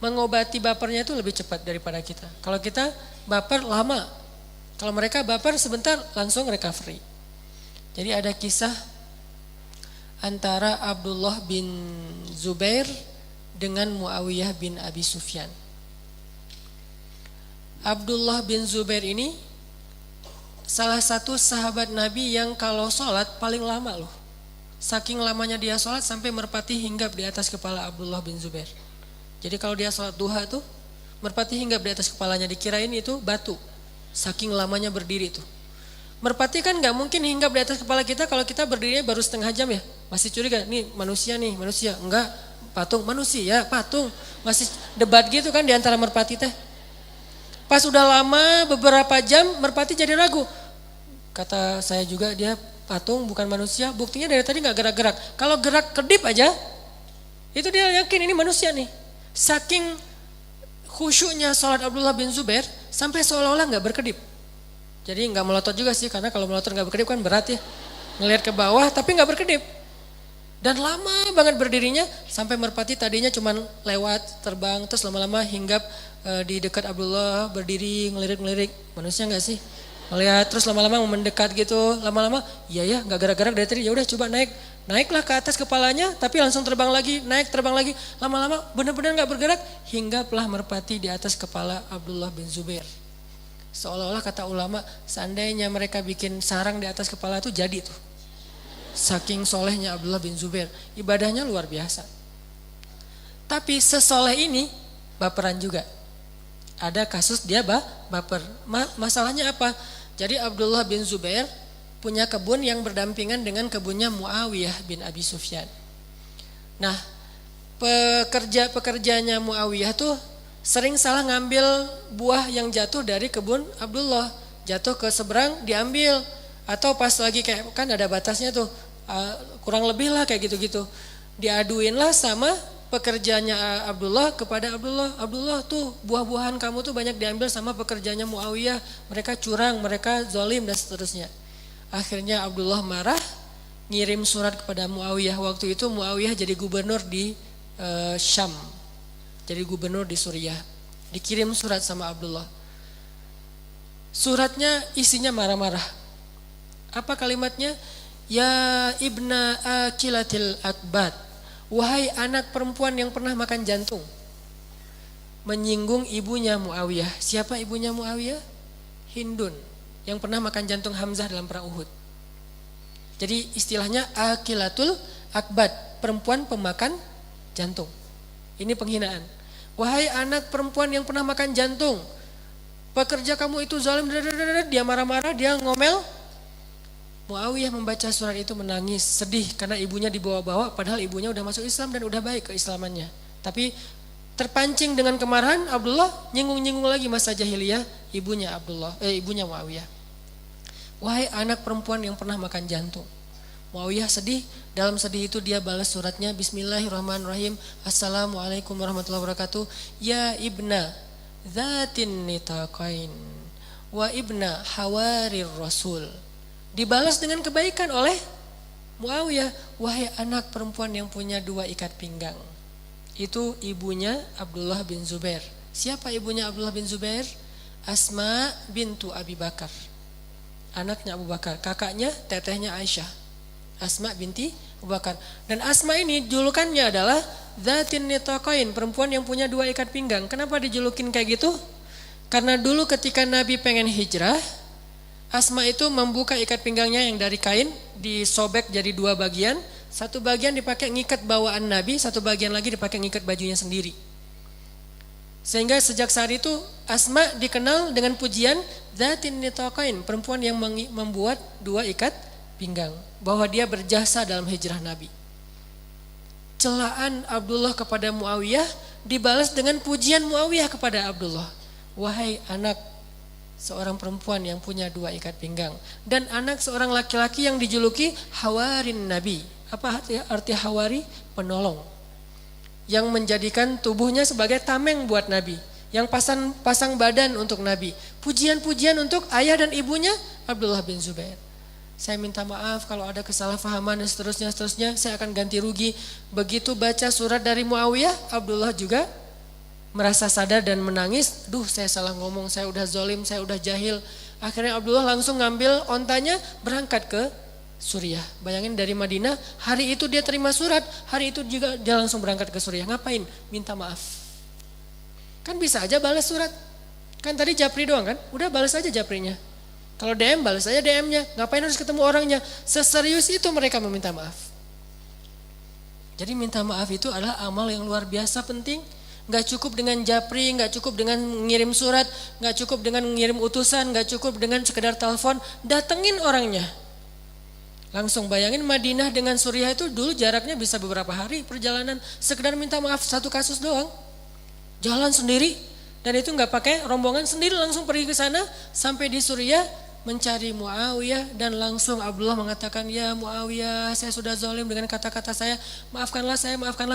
mengobati bapernya itu lebih cepat daripada kita. Kalau kita baper lama. Kalau mereka baper sebentar langsung recovery. Jadi ada kisah antara Abdullah bin Zubair dengan Muawiyah bin Abi Sufyan. Abdullah bin Zubair ini salah satu sahabat Nabi yang kalau sholat paling lama loh. Saking lamanya dia sholat sampai merpati hinggap di atas kepala Abdullah bin Zubair. Jadi kalau dia sholat duha tuh, merpati hinggap di atas kepalanya, dikirain itu batu. Saking lamanya berdiri tuh. Merpati kan gak mungkin hinggap di atas kepala kita kalau kita berdirinya baru setengah jam ya. Masih curiga, nih manusia, enggak, patung, manusia, patung. Masih debat gitu kan di antara merpati teh. Pas udah lama beberapa jam merpati jadi ragu. Kata saya juga dia patung bukan manusia, buktinya dari tadi gak gerak-gerak. Kalau gerak kedip aja, itu dia yakin ini manusia nih. Saking khusyuknya sholat Abdullah bin Zubair sampai seolah-olah gak berkedip. Jadi gak melotot juga sih, karena kalau melotot gak berkedip kan berat ya. Ngelihat ke bawah tapi gak berkedip. Dan lama banget berdirinya sampai merpati tadinya cuman lewat terbang terus lama-lama hinggap di dekat Abdullah berdiri ngelirik-ngelirik. Manusia gak sih? Melihat terus lama-lama mendekat gitu, lama-lama iya ya nggak gerak-gerak dari tadi, ya udah coba naiklah ke atas kepalanya, tapi langsung terbang lagi, naik terbang lagi, lama-lama benar-benar nggak bergerak hingga telah merpati di atas kepala Abdullah bin Zubair. Seolah-olah kata ulama, seandainya mereka bikin sarang di atas kepala itu jadi tuh. Saking solehnya Abdullah bin Zubair, ibadahnya luar biasa. Tapi sesoleh ini baperan juga. Ada kasus dia baper. Masalahnya apa? Jadi Abdullah bin Zubair punya kebun yang berdampingan dengan kebunnya Muawiyah bin Abi Sufyan. Nah, pekerjanya Muawiyah tuh sering salah ngambil buah yang jatuh dari kebun Abdullah. Jatuh ke seberang diambil. Atau pas lagi kayak kan ada batasnya tuh, kurang lebih lah kayak gitu-gitu. Diaduin lah sama pekerjanya Abdullah kepada Abdullah. Abdullah tuh buah-buahan kamu tuh banyak diambil sama pekerjanya Muawiyah. Mereka curang, mereka zalim dan seterusnya. Akhirnya Abdullah marah, ngirim surat kepada Muawiyah. Waktu itu Muawiyah jadi gubernur di Syam. Jadi gubernur di Suriah. Dikirim surat sama Abdullah. Suratnya isinya marah-marah. Apa kalimatnya? Ya ibna akilatil akbat. Wahai anak perempuan yang pernah makan jantung. Menyinggung ibunya Muawiyah. Siapa ibunya Muawiyah? Hindun. Yang pernah makan jantung Hamzah dalam perang Uhud. Jadi istilahnya akilatul akbat. Perempuan pemakan jantung. Ini penghinaan. Wahai anak perempuan yang pernah makan jantung. Pekerja kamu itu zalim. Dia marah-marah, dia ngomel. Muawiyah membaca surat itu menangis, sedih karena ibunya dibawa-bawa padahal ibunya udah masuk Islam dan udah baik keislamannya. Tapi terpancing dengan kemarahan Abdullah nyinggung-nyinggung lagi masa jahiliyah ibunya Muawiyah. Wahai anak perempuan yang pernah makan jantung. Muawiyah sedih, dalam sedih itu dia balas suratnya Bismillahirrahmanirrahim. Assalamualaikum warahmatullahi wabarakatuh. Ya ibna dzatin nitaqain wa ibna hawarir rasul. Dibalas dengan kebaikan oleh Muawiyah. Wahai anak perempuan yang punya dua ikat pinggang. Itu ibunya Abdullah bin Zubair. Siapa ibunya Abdullah bin Zubair? Asma bintu Abi Bakar. Anaknya Abu Bakar. Kakaknya, tetehnya Aisyah. Asma binti Abu Bakar. Dan Asma ini julukannya adalah Dzatin Nitaqain, perempuan yang punya dua ikat pinggang. Kenapa dijulukin kayak gitu? Karena dulu ketika Nabi pengen hijrah, Asma itu membuka ikat pinggangnya yang dari kain, disobek jadi dua bagian. Satu bagian dipakai ngikat bawaan Nabi, satu bagian lagi dipakai ngikat bajunya sendiri. Sehingga sejak saat itu Asma dikenal dengan pujian Dzatin Nitaqain, perempuan yang membuat dua ikat pinggang. Bahwa dia berjasa dalam hijrah Nabi. Celaan Abdullah kepada Muawiyah dibalas dengan pujian Muawiyah kepada Abdullah. Wahai anak seorang perempuan yang punya dua ikat pinggang. Dan anak seorang laki-laki yang dijuluki Hawarin Nabi. Apa arti Hawari? Penolong. Yang menjadikan tubuhnya sebagai tameng buat Nabi. Yang pasang badan untuk Nabi. Pujian-pujian untuk ayah dan ibunya Abdullah bin Zubair. Saya minta maaf kalau ada kesalahpahaman dan seterusnya. Saya akan ganti rugi. Begitu baca surat dari Muawiyah, Abdullah juga merasa sadar dan menangis. Duh, saya salah ngomong, saya udah zolim, saya udah jahil. Akhirnya Abdullah langsung ngambil ontanya berangkat ke Suriah. Bayangin dari Madinah, hari itu dia terima surat, hari itu juga dia langsung berangkat ke Suriah. Ngapain? Minta maaf. Kan bisa aja balas surat. Kan tadi Japri doang kan? Udah balas aja Japrinya. Kalau DM balas aja DM-nya. Ngapain harus ketemu orangnya? Seserius itu mereka meminta maaf. Jadi minta maaf itu adalah amal yang luar biasa penting. Gak cukup dengan japri, gak cukup dengan ngirim surat, gak cukup dengan ngirim utusan, gak cukup dengan sekedar telepon, datengin orangnya. Langsung bayangin Madinah dengan Suriah itu dulu jaraknya bisa beberapa hari perjalanan, sekedar minta maaf satu kasus doang. Jalan sendiri, dan itu gak pakai rombongan, sendiri langsung pergi ke sana, sampai di Suriah mencari Muawiyah dan langsung Abdullah mengatakan, ya Muawiyah, saya sudah zalim dengan kata-kata saya, maafkanlah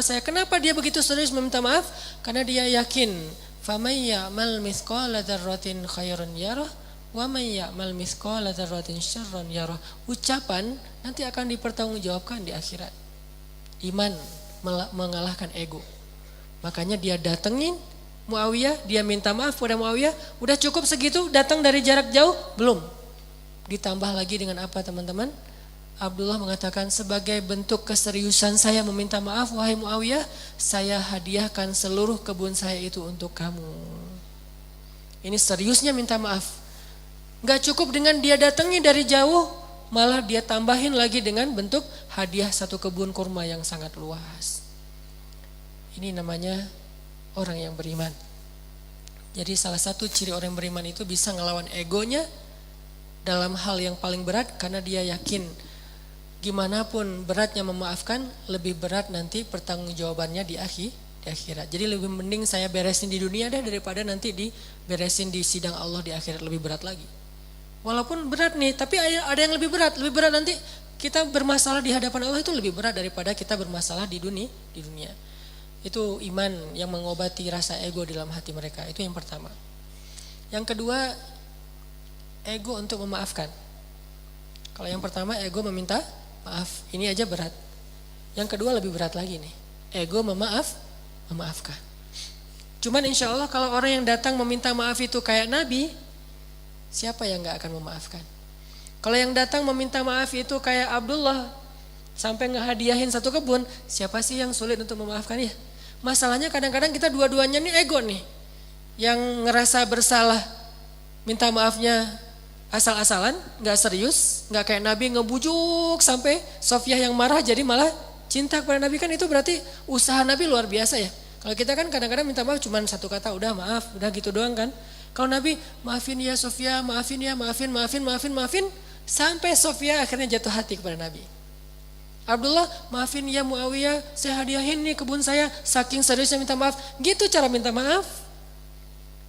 saya. Kenapa dia begitu serius meminta maaf? Karena dia yakin, faman ya'mal mithqala dzarratin khairan yarah wa man ya'mal mithqala dzarratin syarran yarah. Ucapan nanti akan dipertanggungjawabkan di akhirat. Iman mengalahkan ego. Makanya dia datengin Muawiyah, dia minta maaf pada Muawiyah. Udah cukup segitu, datang dari jarak jauh? Belum. Ditambah lagi dengan apa teman-teman? Abdullah mengatakan, sebagai bentuk keseriusan saya meminta maaf wahai Muawiyah, saya hadiahkan seluruh kebun saya itu untuk kamu. Ini seriusnya minta maaf. Gak cukup dengan dia datangi dari jauh, malah dia tambahin lagi dengan bentuk hadiah satu kebun kurma yang sangat luas. Ini namanya orang yang beriman. Jadi salah satu ciri orang yang beriman itu bisa ngelawan egonya dalam hal yang paling berat, karena dia yakin gimana pun beratnya memaafkan, lebih berat nanti pertanggungjawabannya di akhirat. Jadi lebih mending saya beresin di dunia deh daripada nanti diberesin di sidang Allah di akhirat, lebih berat lagi. Walaupun berat nih, tapi ada yang lebih berat. Lebih berat nanti kita bermasalah di hadapan Allah itu lebih berat daripada kita bermasalah di dunia. Itu iman yang mengobati rasa ego dalam hati mereka. Itu yang pertama. Yang kedua, ego untuk memaafkan. Kalau yang pertama ego meminta maaf, ini aja berat. Yang kedua lebih berat lagi nih, ego memaafkan. Cuman insya Allah kalau orang yang datang meminta maaf itu kayak Nabi, siapa yang gak akan memaafkan? Kalau yang datang meminta maaf itu kayak Abdullah, sampai ngehadiahin satu kebun, siapa sih yang sulit untuk memaafkan ya? Masalahnya kadang-kadang kita dua-duanya nih ego nih, yang ngerasa bersalah, minta maafnya asal-asalan, gak serius, gak kayak Nabi ngebujuk sampai Sofiyah yang marah jadi malah cinta kepada Nabi. Kan itu berarti usaha Nabi luar biasa ya. Kalau kita kan kadang-kadang minta maaf cuma satu kata, udah maaf, udah gitu doang kan. Kalau Nabi, maafin ya Sofiyah, maafin ya, maafin, sampai Sofiyah akhirnya jatuh hati kepada Nabi. Abdullah, maafin ya Muawiyah, saya hadiahin nih kebun saya, saking seriusnya minta maaf. Gitu cara minta maaf.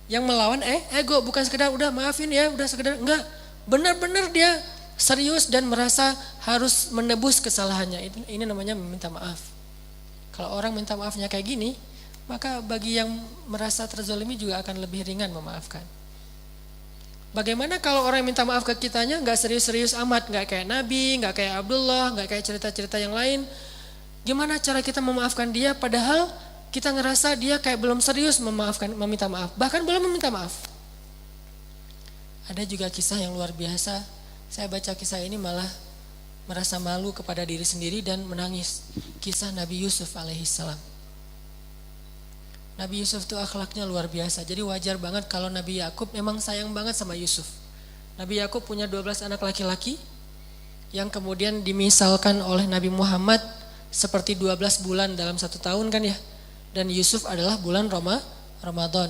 Yang melawan ego, bukan sekedar udah maafin ya, udah sekedar enggak. Benar-benar dia serius dan merasa harus menebus kesalahannya. Ini namanya meminta maaf. Kalau orang minta maafnya kayak gini, maka bagi yang merasa terzalimi juga akan lebih ringan memaafkan. Bagaimana kalau orang yang minta maaf ke kitanya enggak serius-serius amat, enggak kayak Nabi, enggak kayak Abdullah, enggak kayak cerita-cerita yang lain. Gimana cara kita memaafkan dia padahal kita ngerasa dia kayak belum serius meminta maaf, bahkan belum meminta maaf. Ada juga kisah yang luar biasa. Saya baca kisah ini malah merasa malu kepada diri sendiri dan menangis. Kisah Nabi Yusuf alaihissalam. Nabi Yusuf itu akhlaknya luar biasa. Jadi wajar banget kalau Nabi Yakub memang sayang banget sama Yusuf. Nabi Yakub punya 12 anak laki-laki yang kemudian dimisalkan oleh Nabi Muhammad seperti 12 bulan dalam 1 tahun kan ya. Dan Yusuf adalah bulan Ramadan.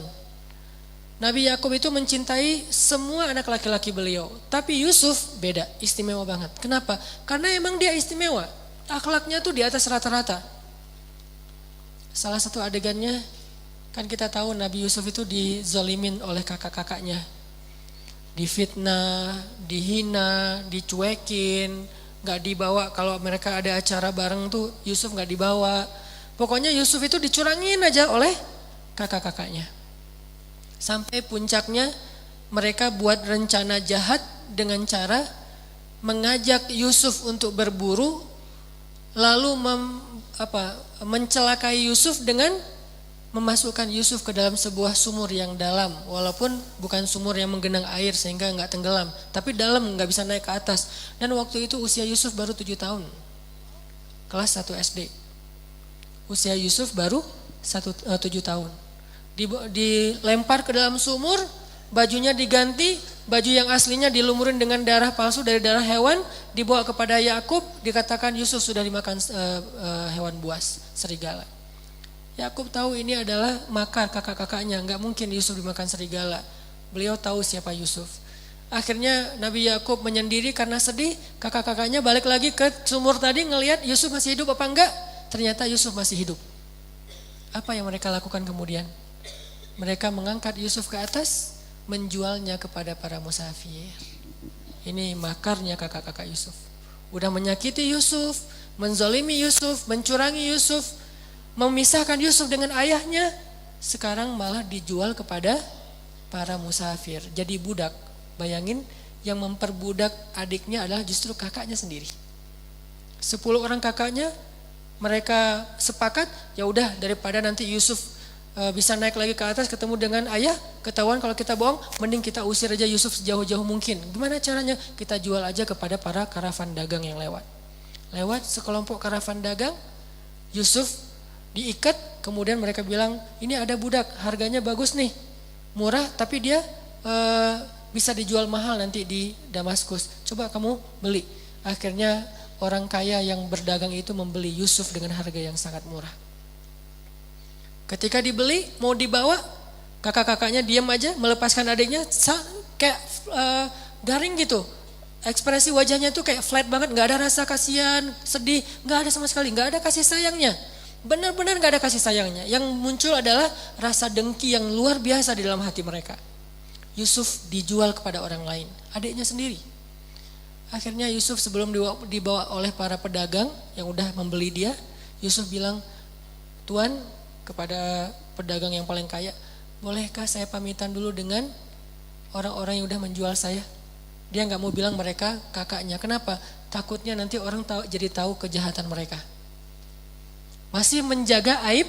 Nabi Yakub itu mencintai semua anak laki-laki beliau. Tapi Yusuf beda, istimewa banget. Kenapa? Karena emang dia istimewa. Akhlaknya tuh di atas rata-rata. Salah satu adegannya, kan kita tahu Nabi Yusuf itu dizolimin oleh kakak-kakaknya. Difitnah, dihina, dicuekin, gak dibawa. Kalau mereka ada acara bareng tuh Yusuf gak dibawa. Pokoknya Yusuf itu dicurangin aja oleh kakak-kakaknya. Sampai puncaknya mereka buat rencana jahat dengan cara mengajak Yusuf untuk berburu, lalu mencelakai Yusuf dengan memasukkan Yusuf ke dalam sebuah sumur yang dalam, walaupun bukan sumur yang menggenang air sehingga nggak tenggelam, tapi dalam, nggak bisa naik ke atas. Dan waktu itu usia Yusuf baru 7 tahun, kelas 1 SD. Usia Yusuf baru 7 tahun. Dilempar ke dalam sumur, bajunya diganti, baju yang aslinya dilumurin dengan darah palsu dari darah hewan, dibawa kepada Yakub, dikatakan Yusuf sudah dimakan hewan buas, serigala. Yakub tahu ini adalah makar kakak-kakaknya, nggak mungkin Yusuf dimakan serigala. Beliau tahu siapa Yusuf. Akhirnya Nabi Yakub menyendiri karena sedih, kakak-kakaknya balik lagi ke sumur tadi ngelihat Yusuf masih hidup apa enggak. Ternyata Yusuf masih hidup. Apa yang mereka lakukan kemudian? Mereka mengangkat Yusuf ke atas, menjualnya kepada para musafir. Ini makarnya kakak-kakak Yusuf. Udah menyakiti Yusuf, menzalimi Yusuf, mencurangi Yusuf, memisahkan Yusuf dengan ayahnya. Sekarang malah dijual kepada para musafir. Jadi budak. Bayangin, yang memperbudak adiknya adalah justru kakaknya sendiri. 10 orang kakaknya, mereka sepakat, ya udah daripada nanti Yusuf bisa naik lagi ke atas ketemu dengan ayah, ketahuan kalau kita bohong, mending kita usir aja Yusuf sejauh-jauh mungkin. Gimana caranya? Kita jual aja kepada para karavan dagang yang lewat. Lewat sekelompok karavan dagang, Yusuf diikat, kemudian mereka bilang, ini ada budak, harganya bagus nih, murah tapi dia bisa dijual mahal nanti di Damaskus. Coba kamu beli. Akhirnya orang kaya yang berdagang itu membeli Yusuf dengan harga yang sangat murah. Ketika dibeli, mau dibawa, kakak-kakaknya diam aja, melepaskan adiknya, kayak garing gitu. Ekspresi wajahnya tuh kayak flat banget, gak ada rasa kasihan, sedih, gak ada sama sekali, gak ada kasih sayangnya. Benar-benar gak ada kasih sayangnya. Yang muncul adalah rasa dengki yang luar biasa di dalam hati mereka. Yusuf dijual kepada orang lain, adiknya sendiri. Akhirnya Yusuf sebelum dibawa oleh para pedagang yang udah membeli dia, Yusuf bilang, Tuan, kepada pedagang yang paling kaya, bolehkah saya pamitan dulu dengan orang-orang yang udah menjual saya? Dia gak mau bilang mereka kakaknya. Kenapa? Takutnya nanti orang jadi tahu kejahatan mereka. Masih menjaga aib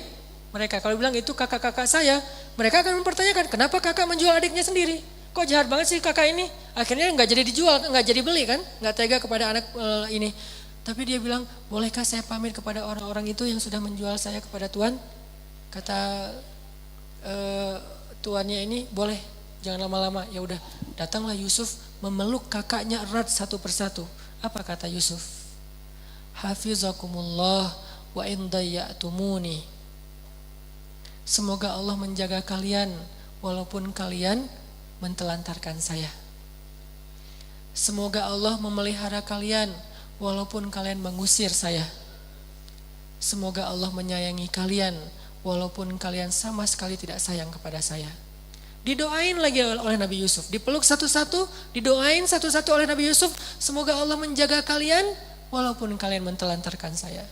mereka. Kalau bilang itu kakak-kakak saya, mereka akan mempertanyakan, kenapa kakak menjual adiknya sendiri? Kok jahat banget sih kakak ini? Akhirnya gak jadi dijual, gak jadi beli kan? Gak tega kepada anak ini. Tapi dia bilang, bolehkah saya pamit kepada orang-orang itu yang sudah menjual saya kepada Tuan? Kata tuannya ini, boleh, jangan lama-lama. Ya udah, datanglah Yusuf memeluk kakaknya erat satu persatu. Apa kata Yusuf? Hafizakumullah wa in dayya'tumuni. Semoga Allah menjaga kalian walaupun kalian mentelantarkan saya. Semoga Allah memelihara kalian walaupun kalian mengusir saya. Semoga Allah menyayangi kalian walaupun kalian sama sekali tidak sayang kepada saya. Didoain lagi oleh Nabi Yusuf, dipeluk satu-satu, didoain satu-satu oleh Nabi Yusuf, semoga Allah menjaga kalian walaupun kalian mentelantarkan saya.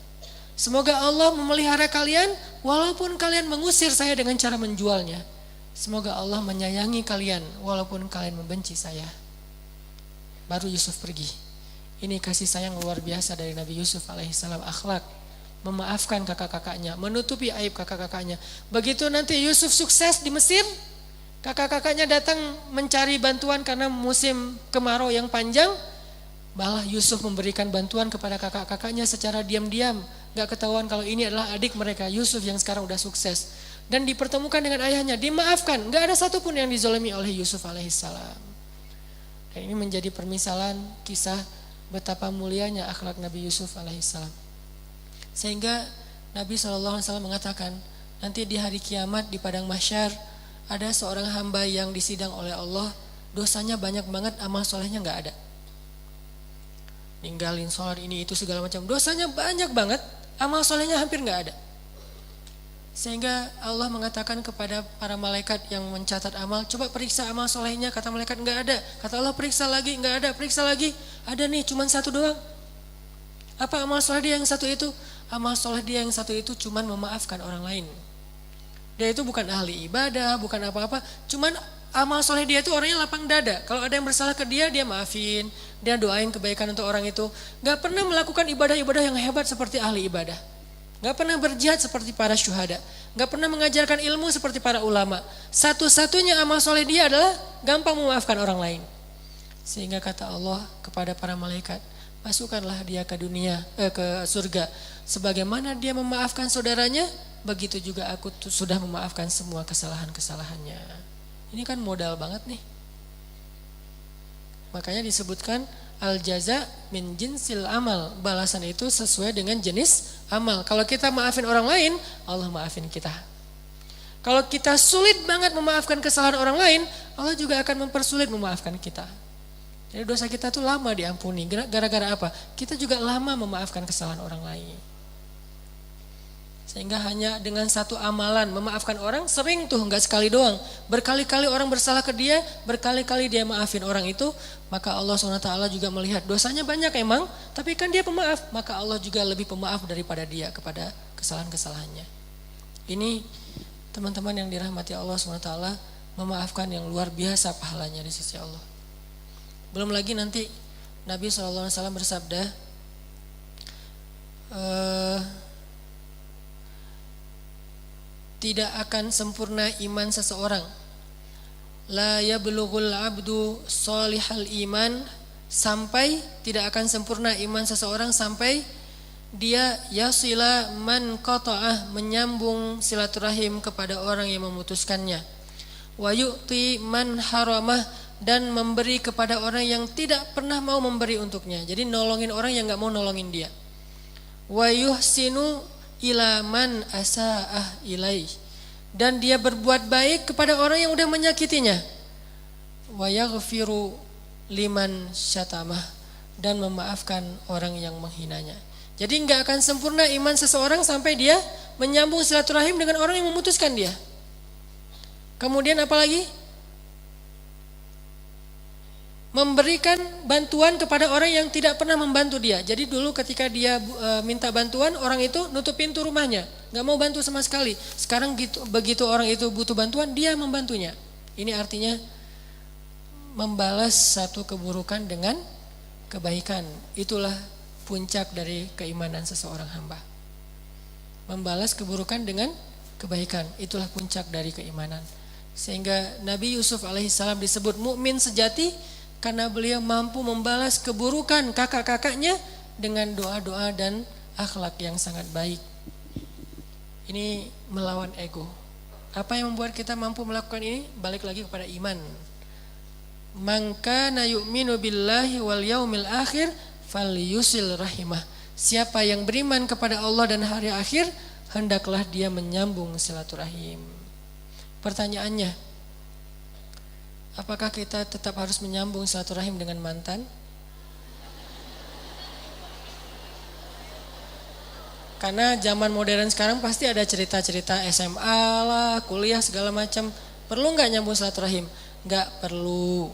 Semoga Allah memelihara kalian walaupun kalian mengusir saya dengan cara menjualnya. Semoga Allah menyayangi kalian walaupun kalian membenci saya. Baru Yusuf pergi. Ini kasih sayang luar biasa dari Nabi Yusuf alaihissalam, akhlak. Memaafkan kakak-kakaknya, menutupi aib kakak-kakaknya. Begitu nanti Yusuf sukses di Mesir, kakak-kakaknya datang mencari bantuan karena musim kemarau yang panjang, malah Yusuf memberikan bantuan kepada kakak-kakaknya secara diam-diam. Gak ketahuan kalau ini adalah adik mereka, Yusuf yang sekarang udah sukses. Dan dipertemukan dengan ayahnya, dimaafkan. Gak ada satupun yang dizolimi oleh Yusuf alaihissalam. Dan ini menjadi permisalan kisah betapa mulianya akhlak Nabi Yusuf alaihissalam. Sehingga Nabi SAW mengatakan, nanti di hari kiamat di padang mahsyar ada seorang hamba yang disidang oleh Allah, dosanya banyak banget, amal solehnya gak ada. Ninggalin sholat ini itu segala macam, dosanya banyak banget, amal solehnya hampir gak ada. Sehingga Allah mengatakan kepada para malaikat yang mencatat amal, coba periksa amal solehnya. Kata malaikat gak ada. Kata Allah, periksa lagi, gak ada, periksa lagi. Ada nih, cuman satu doang. Apa amal soleh dia yang satu itu? Amal soleh dia yang satu itu cuman memaafkan orang lain. Dia itu bukan ahli ibadah, bukan apa-apa, cuman amal soleh dia itu orangnya lapang dada. Kalau ada yang bersalah ke dia, dia maafin, dia doain kebaikan untuk orang itu. Gak pernah melakukan ibadah-ibadah yang hebat seperti ahli ibadah. Gak pernah berjihad seperti para syuhada. Gak pernah mengajarkan ilmu seperti para ulama. Satu-satunya amal soleh dia adalah gampang memaafkan orang lain. Sehingga kata Allah kepada para malaikat, masukkanlah dia ke ke surga. Sebagaimana dia memaafkan saudaranya, begitu juga aku sudah memaafkan semua kesalahan-kesalahannya. Ini kan modal banget nih. Makanya disebutkan al-jaza min jinsil amal. Balasan itu sesuai dengan jenis amal. Kalau kita maafin orang lain, Allah maafin kita. Kalau kita sulit banget memaafkan kesalahan orang lain, Allah juga akan mempersulit memaafkan kita. Jadi dosa kita tuh lama diampuni. Gara-gara apa? Kita juga lama memaafkan kesalahan orang lain. Sehingga hanya dengan satu amalan memaafkan orang, sering tuh, gak sekali doang. Berkali-kali orang bersalah ke dia, berkali-kali dia maafin orang itu, maka Allah SWT juga melihat dosanya banyak emang, tapi kan dia pemaaf, maka Allah juga lebih pemaaf daripada dia kepada kesalahan-kesalahannya. Ini teman-teman yang dirahmati Allah SWT, memaafkan yang luar biasa pahalanya di sisi Allah. Belum lagi nanti Nabi SAW bersabda, tidak akan sempurna iman seseorang. La yablughul abdu salihal iman, sampai tidak akan sempurna iman seseorang sampai dia yasila man qata'ah, menyambung silaturahim kepada orang yang memutuskannya. Wa yu'ti man haramah, dan memberi kepada orang yang tidak pernah mau memberi untuknya. Jadi nolongin orang yang gak mau nolongin dia. Wa yuhsinu ila man asa'ah ilaih, dan dia berbuat baik kepada orang yang udah menyakitinya. Wa yaghfiru liman syatamah, dan memaafkan orang yang menghinanya. Jadi gak akan sempurna iman seseorang sampai dia menyambung silaturahim dengan orang yang memutuskan dia. Kemudian apalagi? Memberikan bantuan kepada orang yang tidak pernah membantu dia. Jadi dulu ketika dia minta bantuan, orang itu nutup pintu rumahnya, gak mau bantu sama sekali. Sekarang begitu orang itu butuh bantuan, dia membantunya. Ini artinya membalas satu keburukan dengan kebaikan. Itulah puncak dari keimanan seseorang hamba. Membalas keburukan dengan kebaikan, itulah puncak dari keimanan. Sehingga Nabi Yusuf alaihissalam disebut mukmin sejati karena beliau mampu membalas keburukan kakak-kakaknya dengan doa-doa dan akhlak yang sangat baik. Ini melawan ego. Apa yang membuat kita mampu melakukan ini? Balik lagi kepada iman. Man kana yu'minu billahi wal yaumil akhir falyusil rahimah. Siapa yang beriman kepada Allah dan hari akhir, hendaklah dia menyambung silaturahim. Pertanyaannya, apakah kita tetap harus menyambung silaturahim dengan mantan? Karena zaman modern sekarang pasti ada cerita-cerita SMA lah, kuliah segala macam. Perlu nggak nyambung silaturahim? Nggak perlu.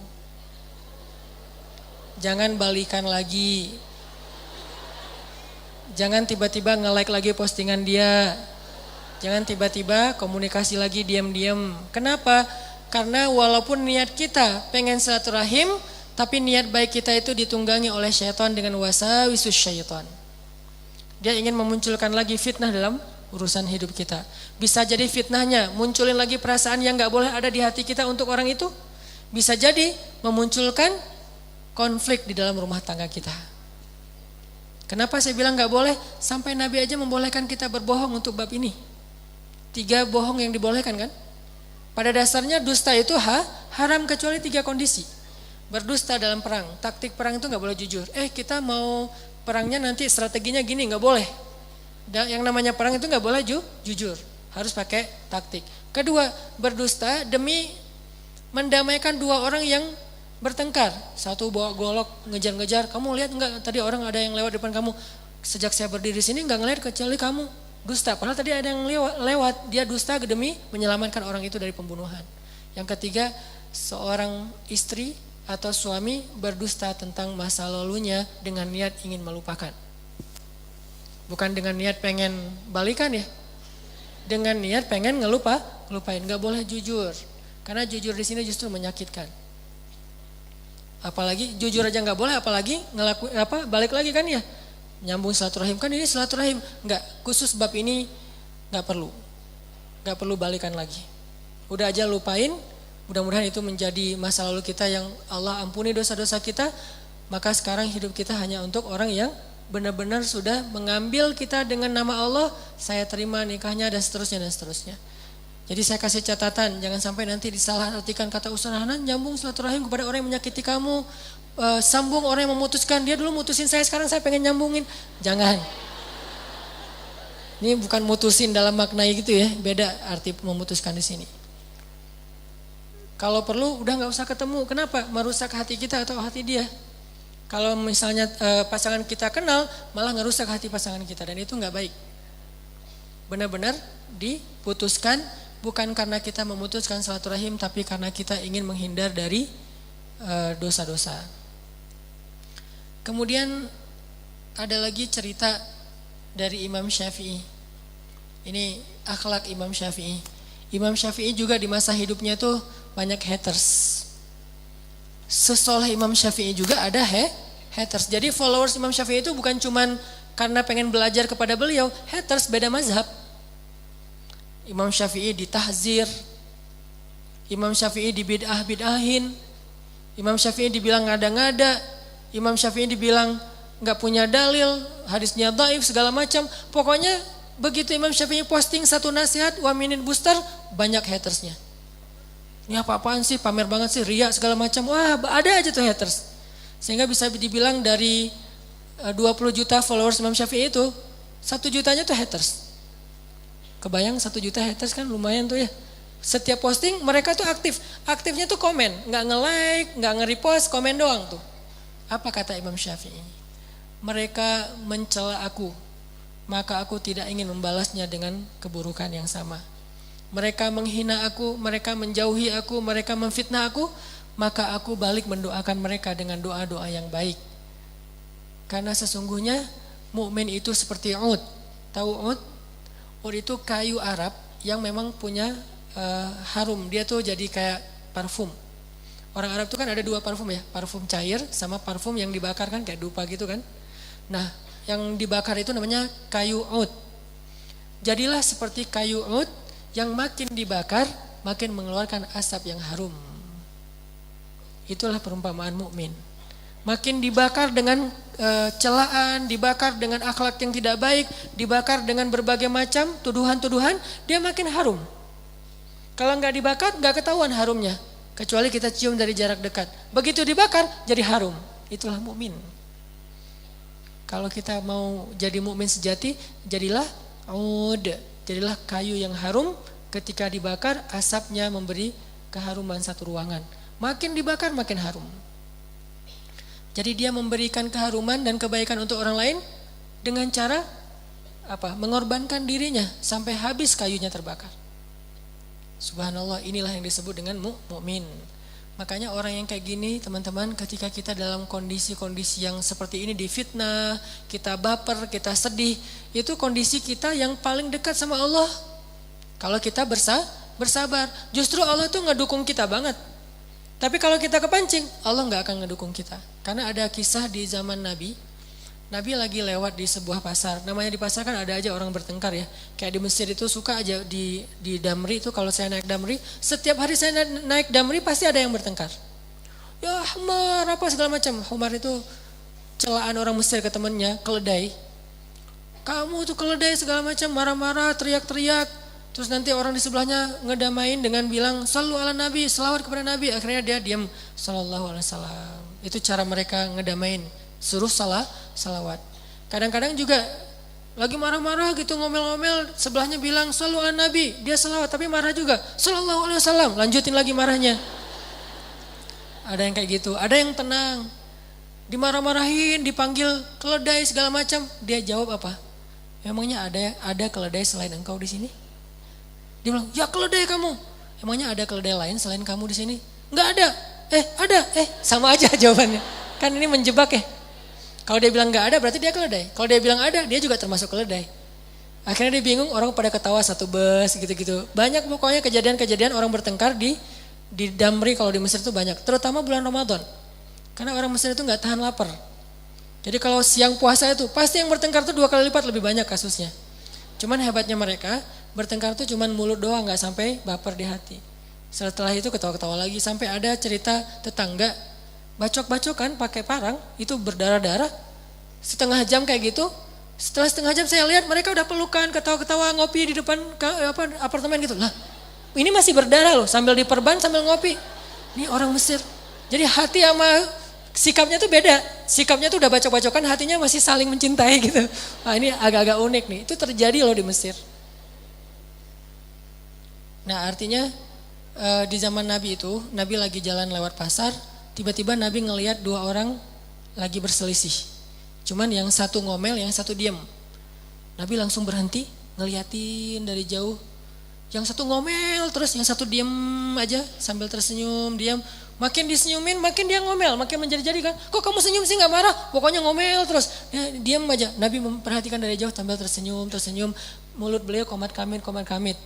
Jangan balikan lagi. Jangan tiba-tiba nge-like lagi postingan dia. Jangan tiba-tiba komunikasi lagi diam-diam. Kenapa? Karena walaupun niat kita pengen silaturahim, tapi niat baik kita itu ditunggangi oleh syaitan dengan wasawisus syaitan. Dia ingin memunculkan lagi fitnah dalam urusan hidup kita. Bisa jadi fitnahnya munculin lagi perasaan yang gak boleh ada di hati kita untuk orang itu. Bisa jadi memunculkan konflik di dalam rumah tangga kita. Kenapa saya bilang gak boleh? Sampai Nabi aja membolehkan kita berbohong untuk bab ini. 3 bohong yang dibolehkan kan? Pada dasarnya dusta itu haram kecuali 3 kondisi. Berdusta dalam perang, taktik perang itu gak boleh jujur. Kita mau perangnya nanti strateginya gini, gak boleh. Yang namanya perang itu gak boleh jujur, harus pakai taktik. Kedua, berdusta demi mendamaikan 2 orang yang bertengkar. Satu bawa golok ngejar-ngejar, kamu lihat enggak tadi orang ada yang lewat depan kamu. Sejak saya berdiri sini enggak ngelihat kecuali kamu. Dusta, padahal tadi ada yang lewat. Dia dusta demi menyelamatkan orang itu dari pembunuhan. Yang ketiga, seorang istri atau suami berdusta tentang masa lalunya dengan niat ingin melupakan. Bukan dengan niat pengen balikan ya. Dengan niat pengen ngelupain. Enggak boleh jujur. Karena jujur di sini justru menyakitkan. Apalagi jujur aja nggak boleh, apalagi balik lagi kan ya, nyambung silaturahim, kan ini silaturahim. Nggak, khusus bab ini nggak perlu balikan lagi. Udah aja lupain. Mudah-mudahan itu menjadi masa lalu kita yang Allah ampuni dosa-dosa kita. Maka sekarang hidup kita hanya untuk orang yang benar-benar sudah mengambil kita dengan nama Allah. Saya terima nikahnya dan seterusnya. Jadi saya kasih catatan, jangan sampai nanti disalahartikan kata Ustaz Hanan, nyambung silaturahim kepada orang yang menyakiti kamu, sambung orang yang memutuskan, dia dulu mutusin saya, sekarang saya pengen nyambungin. Jangan. Ini bukan mutusin dalam makna gitu ya, beda arti memutuskan di sini. Kalau perlu udah nggak usah ketemu, kenapa? Merusak hati kita atau hati dia. Kalau misalnya pasangan kita kenal, malah ngerusak hati pasangan kita, dan itu nggak baik. Benar-benar diputuskan. Bukan karena kita memutuskan silaturahim, tapi karena kita ingin menghindar dari dosa-dosa. Kemudian ada lagi cerita dari Imam Syafi'i. Ini akhlak Imam Syafi'i. Imam Syafi'i juga di masa hidupnya tuh banyak haters. Sesoleh Imam Syafi'i juga ada haters. Jadi followers Imam Syafi'i itu bukan cuman karena pengen belajar kepada beliau, haters beda mazhab. Imam Syafi'i ditahzir, Imam Syafi'i dibid'ah-bid'ahin, Imam Syafi'i dibilang ngada-ngada, Imam Syafi'i dibilang nggak punya dalil, hadisnya dhaif segala macam. Pokoknya begitu Imam Syafi'i posting satu nasihat 1 minute booster, banyak hatersnya. Ini apa-apaan sih, pamer banget sih, riya segala macam. Wah, ada aja tuh haters. Sehingga bisa dibilang dari 20 juta followers Imam Syafi'i itu 1 jutanya tuh haters. Kebayang 1 juta haters kan lumayan tuh ya. Setiap posting mereka tuh aktif. Aktifnya tuh komen, nggak nge-like, nggak nge-repost, komen doang tuh. Apa kata Imam Syafi'i? Mereka mencela aku, maka aku tidak ingin membalasnya dengan keburukan yang sama. Mereka menghina aku, mereka menjauhi aku, mereka memfitnah aku, maka aku balik mendoakan mereka dengan doa-doa yang baik. Karena sesungguhnya mukmin itu seperti ud. Tahu ud? Ud itu kayu Arab yang memang punya harum. Dia tuh jadi kayak parfum. Orang Arab tuh kan ada 2 parfum ya, parfum cair sama parfum yang dibakar kan kayak dupa gitu kan. Nah, yang dibakar itu namanya kayu ud. Jadilah seperti kayu ud yang makin dibakar makin mengeluarkan asap yang harum. Itulah perumpamaan mukmin. Makin dibakar dengan celaan, dibakar dengan akhlak yang tidak baik, dibakar dengan berbagai macam tuduhan-tuduhan, dia makin harum. Kalau nggak dibakar nggak ketahuan harumnya, kecuali kita cium dari jarak dekat. Begitu dibakar jadi harum. Itulah mukmin. Kalau kita mau jadi mukmin sejati, jadilah ud, jadilah kayu yang harum. Ketika dibakar, asapnya memberi keharuman satu ruangan. Makin dibakar, makin harum. Jadi dia memberikan keharuman dan kebaikan untuk orang lain dengan cara apa? Mengorbankan dirinya sampai habis kayunya terbakar. Subhanallah, inilah yang disebut dengan mukmin. Makanya orang yang kayak gini teman-teman, ketika kita dalam kondisi-kondisi yang seperti ini difitnah, kita baper, kita sedih, itu kondisi kita yang paling dekat sama Allah. Kalau kita bersabar, justru Allah tuh ngedukung kita banget. Tapi kalau kita kepancing, Allah gak akan ngedukung kita. Karena ada kisah di zaman Nabi lagi lewat di sebuah pasar. Namanya di pasar kan ada aja orang bertengkar ya. Kayak di Mesir itu suka aja di Damri itu, kalau saya naik Damri, setiap hari saya naik Damri pasti ada yang bertengkar. Ya Humar apa segala macam. Humar itu celaan orang Mesir ke temennya, keledai. Kamu tuh keledai segala macam, marah-marah, teriak-teriak. Terus nanti orang di sebelahnya ngedamain dengan bilang sallu ala Nabi, selawat kepada Nabi. Akhirnya dia diam, sallallahu alaihi wasallam. Itu cara mereka ngedamain. Suruh salawat. Kadang-kadang juga lagi marah-marah gitu, ngomel-ngomel, sebelahnya bilang sallu ala Nabi, dia salawat tapi marah juga, sallallahu alaihi wasallam, lanjutin lagi marahnya. Ada yang kayak gitu, ada yang tenang, dimarah-marahin, dipanggil keledai segala macam, dia jawab apa? Emangnya ada keledai selain engkau di sini? Dia bilang, ya keledai kamu. Emangnya ada keledai lain selain kamu di sini? Enggak ada. Ada. Sama aja jawabannya. Kan ini menjebak ya. Kalau dia bilang nggak ada berarti dia keledai. Kalau dia bilang ada, dia juga termasuk keledai. Akhirnya dia bingung, orang pada ketawa satu bus gitu-gitu. Banyak pokoknya kejadian-kejadian orang bertengkar di Damri kalau di Mesir itu banyak. Terutama bulan Ramadan. Karena orang Mesir itu nggak tahan lapar. Jadi kalau siang puasa itu pasti yang bertengkar itu 2 kali lipat lebih banyak kasusnya. Cuman hebatnya mereka bertengkar itu cuman mulut doang, nggak sampai baper di hati. Setelah itu ketawa-ketawa lagi, sampai ada cerita tetangga bacok-bacokan pakai parang itu berdarah-darah setengah jam kayak gitu. Setelah setengah jam saya lihat mereka udah pelukan, ketawa-ketawa, ngopi di depan apartemen gitu. Lah, ini masih berdarah loh, sambil diperban sambil ngopi. Ini orang Mesir. Jadi hati sama sikapnya tuh beda. Sikapnya tuh udah bacok-bacokan, hatinya masih saling mencintai gitu. Nah, ini agak-agak unik nih. Itu terjadi loh di Mesir. Nah, artinya di zaman Nabi itu, Nabi lagi jalan lewat pasar, tiba-tiba Nabi ngelihat 2 orang lagi berselisih. Cuman yang satu ngomel, yang satu diam. Nabi langsung berhenti, ngeliatin dari jauh. Yang satu ngomel terus, yang satu diam aja sambil tersenyum, diam. Makin disenyumin, makin dia ngomel, makin menjadi-jadi kan. Kok kamu senyum sih, nggak marah? Pokoknya ngomel terus. Ya, diam aja. Nabi memperhatikan dari jauh sambil tersenyum. Mulut beliau komat kamit.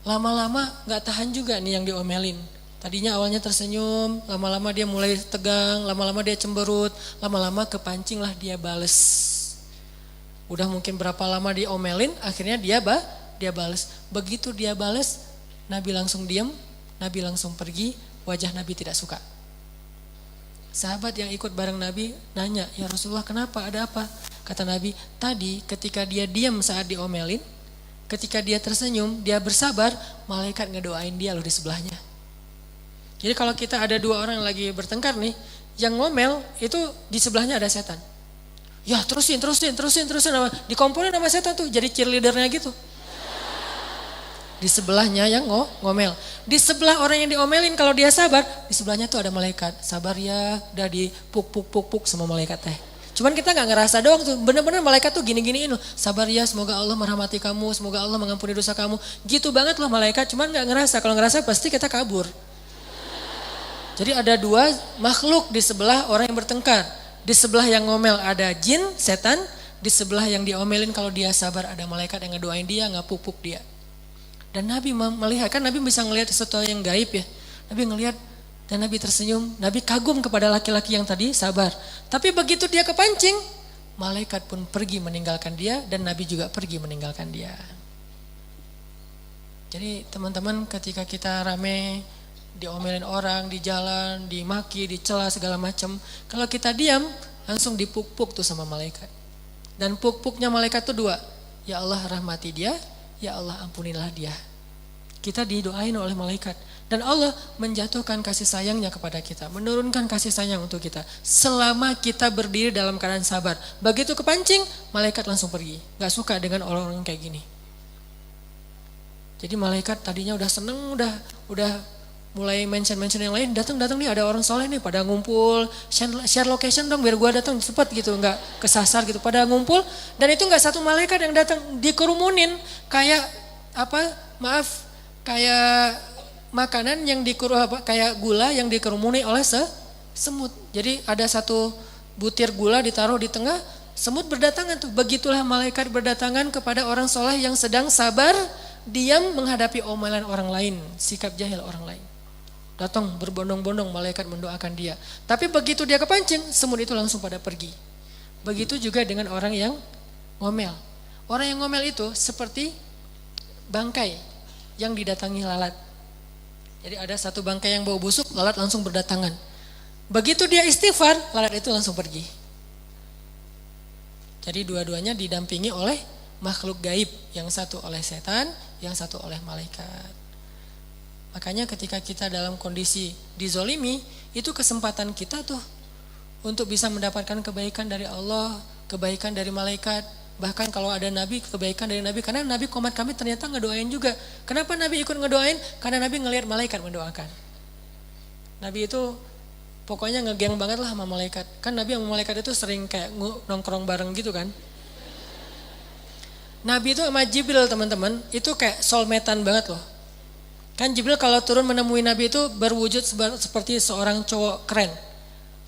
Lama-lama nggak tahan juga nih yang diomelin. Tadinya awalnya tersenyum, lama-lama dia mulai tegang, lama-lama dia cemberut, lama-lama kepancing lah dia bales. Udah mungkin berapa lama diomelin, akhirnya dia dia balas. Begitu dia balas, Nabi langsung diam, Nabi langsung pergi, wajah Nabi tidak suka. Sahabat yang ikut bareng Nabi nanya, ya Rasulullah kenapa, ada apa? Kata Nabi, tadi ketika dia diam saat diomelin, ketika dia tersenyum, dia bersabar, malaikat ngedoain dia loh di sebelahnya. Jadi kalau kita ada dua orang yang lagi bertengkar nih, yang ngomel itu di sebelahnya ada setan. Ya terusin. Dikomponin sama setan tuh, jadi cheerleadernya gitu. Di sebelahnya yang ngomel. Di sebelah orang yang diomelin kalau dia sabar, di sebelahnya tuh ada malaikat. Sabar ya, udah dipuk sama malaikat teh. Cuman kita gak ngerasa doang tuh, bener-bener malaikat tuh gini-giniin loh. Sabar ya, semoga Allah merahmati kamu, semoga Allah mengampuni dosa kamu. Gitu banget loh malaikat, cuman gak ngerasa. Kalau ngerasa pasti kita kabur. Jadi ada dua makhluk di sebelah orang yang bertengkar. Di sebelah yang ngomel ada jin, setan. Di sebelah yang diomelin kalau dia sabar ada malaikat yang ngedoain dia, ngapuk-puk dia. Dan Nabi melihat, kan Nabi bisa ngelihat sesuatu yang gaib ya. Nabi ngelihat dan Nabi tersenyum. Nabi kagum kepada laki-laki yang tadi sabar. Tapi begitu dia kepancing, malaikat pun pergi meninggalkan dia dan Nabi juga pergi meninggalkan dia. Jadi teman-teman ketika kita rame diomelin orang di jalan, dimaki, dicela segala macam, kalau kita diam langsung dipuk-puk tuh sama malaikat. Dan puk-puknya malaikat tuh dua. Ya Allah rahmati dia, ya Allah ampunilah dia. Kita didoain oleh malaikat. Dan Allah menjatuhkan kasih sayangnya kepada kita. Menurunkan kasih sayang untuk kita. Selama kita berdiri dalam keadaan sabar. Begitu kepancing, malaikat langsung pergi. Gak suka dengan orang-orang kayak gini. Jadi malaikat tadinya udah seneng, udah mulai mention yang lain. Datang nih ada orang soleh nih pada ngumpul. Share location dong biar gua datang cepat gitu. Gak kesasar gitu. Pada ngumpul. Dan itu gak satu malaikat yang datang. Dikerumunin kayak kayak makanan yang kayak gula yang dikerumuni oleh semut. Jadi ada satu butir gula ditaruh di tengah, semut berdatangan tuh. Begitulah malaikat berdatangan kepada orang soleh yang sedang sabar, diam menghadapi omelan orang lain, sikap jahil orang lain. Datang berbondong-bondong malaikat mendoakan dia. Tapi begitu dia kepancing, semut itu langsung pada pergi. Begitu juga dengan orang yang ngomel. Orang yang ngomel itu seperti bangkai yang didatangi lalat. Jadi ada satu bangkai yang bau busuk, lalat langsung berdatangan. Begitu dia istighfar, lalat itu langsung pergi. Jadi dua-duanya didampingi oleh makhluk gaib. Yang satu oleh setan, yang satu oleh malaikat. Makanya ketika kita dalam kondisi dizolimi, itu kesempatan kita tuh untuk bisa mendapatkan kebaikan dari Allah, kebaikan dari malaikat. Bahkan kalau ada Nabi, kebaikan dari Nabi. Karena Nabi komat kami ternyata ngedoain juga. Kenapa Nabi ikut ngedoain? Karena Nabi ngelihat malaikat mendoakan. Nabi itu pokoknya ngegeng banget lah sama malaikat. Kan Nabi sama malaikat itu sering kayak nongkrong bareng gitu kan. Nabi itu sama Jibril teman-teman, itu kayak soulmate-an banget loh. Kan Jibril kalau turun menemui Nabi itu berwujud seperti seorang cowok keren.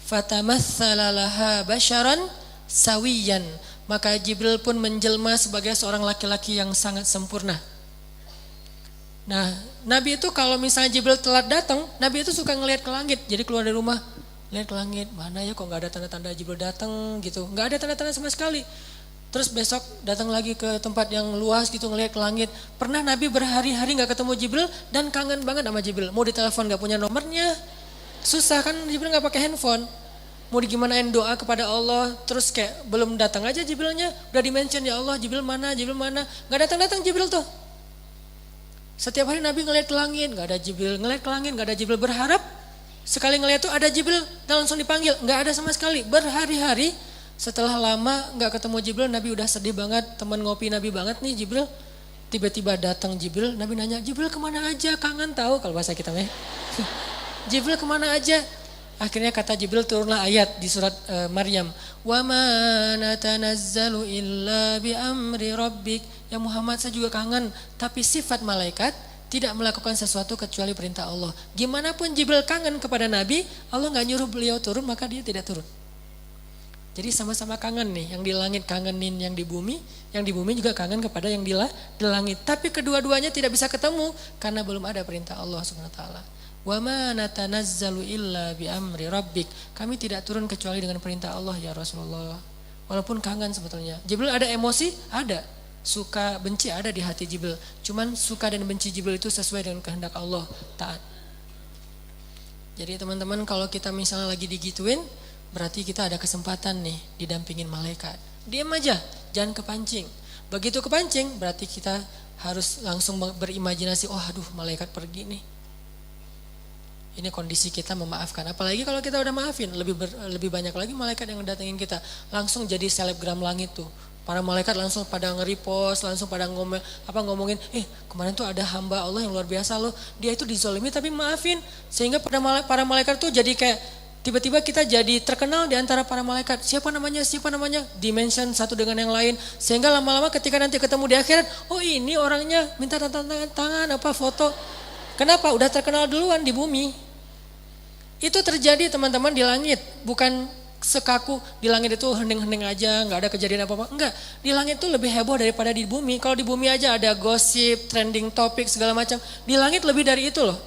Fatamatsala laha basyaran sawiyan. Maka Jibril pun menjelma sebagai seorang laki-laki yang sangat sempurna. Nah, Nabi itu kalau misalnya Jibril telat datang, Nabi itu suka ngelihat ke langit. Jadi keluar dari rumah, lihat ke langit, mana ya kok gak ada tanda-tanda Jibril datang gitu. Gak ada tanda-tanda sama sekali. Terus besok datang lagi ke tempat yang luas gitu ngelihat ke langit. Pernah Nabi berhari-hari gak ketemu Jibril dan kangen banget sama Jibril. Mau ditelepon gak punya nomornya. Susah kan Jibril gak pakai handphone. Mau digimanain doa kepada Allah, terus kayak belum datang aja Jibrilnya, udah di-mention ya Allah, Jibril mana, gak datang-datang Jibril tuh. Setiap hari Nabi ngeliat ke langit, gak ada Jibril, ngeliat ke langit, gak ada Jibril, berharap sekali ngeliat tuh ada Jibril dan langsung dipanggil, gak ada sama sekali. Berhari-hari setelah lama gak ketemu Jibril, Nabi udah sedih banget, teman ngopi Nabi banget nih Jibril. Tiba-tiba datang Jibril, Nabi nanya, Jibril kemana aja, kangen tahu kalau bahasa kita mah. Jibril kemana aja? Akhirnya kata Jibril turunlah ayat di surat Maryam. Wa ma natanazzalu illa bi amri rabbik. Ya Muhammad saya juga kangen. Tapi sifat malaikat tidak melakukan sesuatu kecuali perintah Allah. Gimana pun Jibril kangen kepada Nabi, Allah gak nyuruh beliau turun maka dia tidak turun. Jadi sama-sama kangen nih. Yang di langit kangenin yang di bumi juga kangen kepada yang di langit. Tapi kedua-duanya tidak bisa ketemu karena belum ada perintah Allah Subhanahu wa taala. Wa ma natanazzalu illa bi amri rabbik. Kami tidak turun kecuali dengan perintah Allah ya Rasulullah. Walaupun kangen sebetulnya. Jibril ada emosi? Ada. Suka benci ada di hati Jibril. Cuman suka dan benci Jibril itu sesuai dengan kehendak Allah, taat. Jadi teman-teman kalau kita misalnya lagi digituin, berarti kita ada kesempatan nih didampingin malaikat. Diam aja, jangan kepancing. Begitu kepancing, berarti kita harus langsung berimajinasi, oh aduh malaikat pergi nih. Ini kondisi kita memaafkan. Apalagi kalau kita udah maafin, lebih banyak lagi malaikat yang datengin kita. Langsung jadi selebgram langit tuh. Para malaikat langsung pada nge-repost, langsung pada ngomongin, kemarin tuh ada hamba Allah yang luar biasa loh. Dia itu dizolimi tapi maafin. Sehingga para malaikat tuh jadi kayak, tiba-tiba kita jadi terkenal di antara para malaikat. Siapa namanya, dimension satu dengan yang lain. Sehingga lama-lama ketika nanti ketemu di akhirat, oh ini orangnya minta tangan, foto. Kenapa? Udah terkenal duluan di bumi. Itu terjadi teman-teman di langit, bukan sekaku di langit itu hening-hening aja, nggak ada kejadian apa-apa. Enggak, di langit itu lebih heboh daripada di bumi. Kalau di bumi aja ada gosip, trending topik segala macam. Di langit lebih dari itu loh.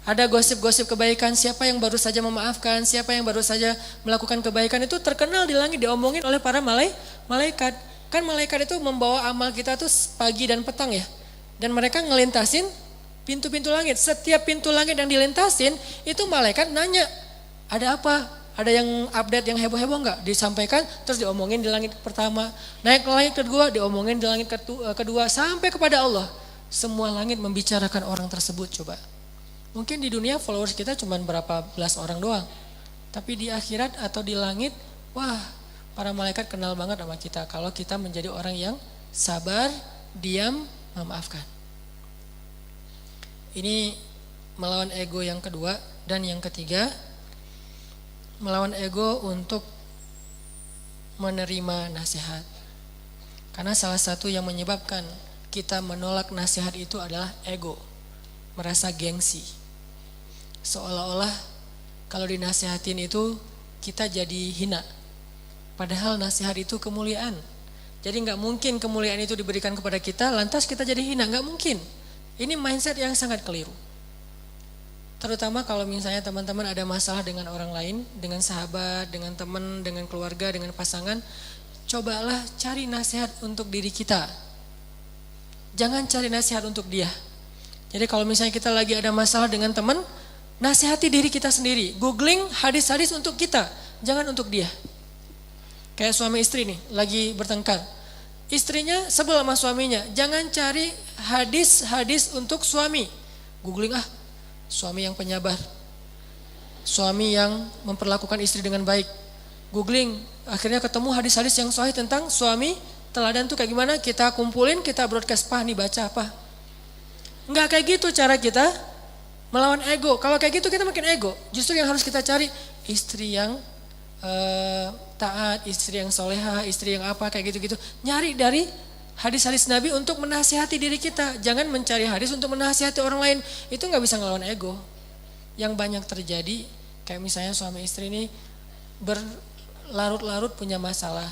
Ada gosip-gosip kebaikan, siapa yang baru saja memaafkan, siapa yang baru saja melakukan kebaikan itu terkenal di langit, diomongin oleh para malaikat. Kan malaikat itu membawa amal kita tuh pagi dan petang ya. Dan mereka ngelintasin pintu-pintu langit. Setiap pintu langit yang dilintasin itu malaikat nanya, ada apa? Ada yang update yang heboh-heboh enggak? Disampaikan terus diomongin di langit pertama. Naik ke langit kedua diomongin di langit kedua sampai kepada Allah. Semua langit membicarakan orang tersebut coba. Mungkin di dunia followers kita cuma berapa belas orang doang. Tapi di akhirat atau di langit, wah para malaikat kenal banget sama kita. Kalau kita menjadi orang yang sabar, diam, memaafkan. Ini melawan ego yang kedua. Dan yang ketiga, melawan ego untuk menerima nasihat. Karena salah satu yang menyebabkan kita menolak nasihat itu adalah ego. Merasa gengsi. Seolah-olah kalau dinasihatin itu kita jadi hina. Padahal nasihat itu kemuliaan. Jadi gak mungkin kemuliaan itu diberikan kepada kita lantas kita jadi hina, gak mungkin. Ini mindset yang sangat keliru. Terutama kalau misalnya teman-teman ada masalah dengan orang lain, dengan sahabat, dengan teman, dengan keluarga, dengan pasangan, cobalah cari nasihat untuk diri kita. Jangan cari nasihat untuk dia. Jadi kalau misalnya kita lagi ada masalah dengan teman, nasihati diri kita sendiri. Googling hadis-hadis untuk kita, jangan untuk dia. Kayak suami istri nih, lagi bertengkar. Istrinya sebel sama suaminya, jangan cari hadis-hadis untuk suami. Googling suami yang penyabar, suami yang memperlakukan istri dengan baik. Googling, akhirnya ketemu hadis-hadis yang sahih tentang suami teladan tuh kayak gimana. Kita kumpulin, kita broadcast, nih baca apa. Enggak kayak gitu cara kita melawan ego. Kalau kayak gitu kita makin ego. Justru yang harus kita cari istri yang taat, istri yang soleha, istri yang apa kayak gitu-gitu. Nyari dari hadis-hadis Nabi untuk menasihati diri kita. Jangan mencari hadis untuk menasihati orang lain. Itu gak bisa ngelawan ego. Yang banyak terjadi, kayak misalnya suami istri ini berlarut-larut punya masalah.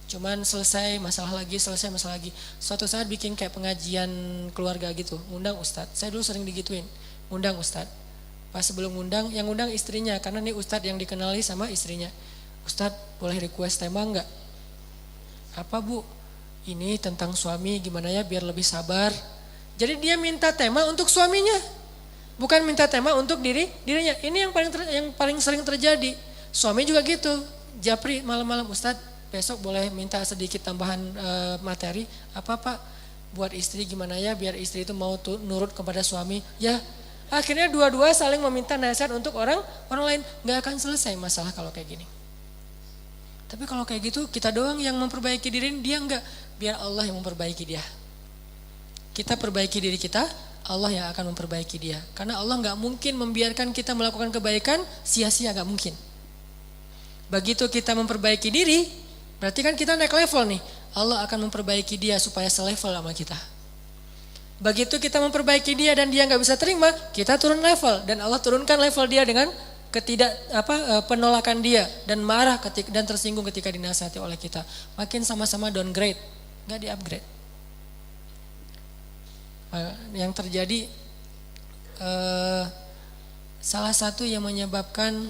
Cuman selesai masalah lagi. Suatu saat bikin kayak pengajian keluarga gitu. Ngundang ustadz. Saya dulu sering digituin. Ngundang ustadz. Pas sebelum ngundang, yang ngundang istrinya. Karena nih ustadz yang dikenali sama istrinya. Ustadz boleh request tema enggak? Apa bu? Ini tentang suami gimana ya biar lebih sabar. Jadi dia minta tema untuk suaminya, bukan minta tema untuk dirinya. Ini yang paling sering terjadi. Suami juga gitu. Japri malam-malam, Ustadz besok boleh minta sedikit tambahan materi apa pak buat istri gimana ya biar istri itu mau nurut kepada suami. Ya akhirnya dua-dua saling meminta nasihat untuk orang lain. Gak akan selesai masalah kalau kayak gini. Tapi kalau kayak gitu kita doang yang memperbaiki diri, dia enggak. Biar Allah yang memperbaiki dia. Kita perbaiki diri kita, Allah yang akan memperbaiki dia. Karena Allah enggak mungkin membiarkan kita melakukan kebaikan sia-sia, enggak mungkin. Begitu kita memperbaiki diri, berarti kan kita naik level nih. Allah akan memperbaiki dia supaya selevel sama kita. Begitu kita memperbaiki dia dan dia enggak bisa terima, kita turun level dan Allah turunkan level dia dengan penolakan dia dan marah dan tersinggung ketika dinasihati oleh kita. Makin sama-sama downgrade, enggak di-upgrade. Yang terjadi salah satu yang menyebabkan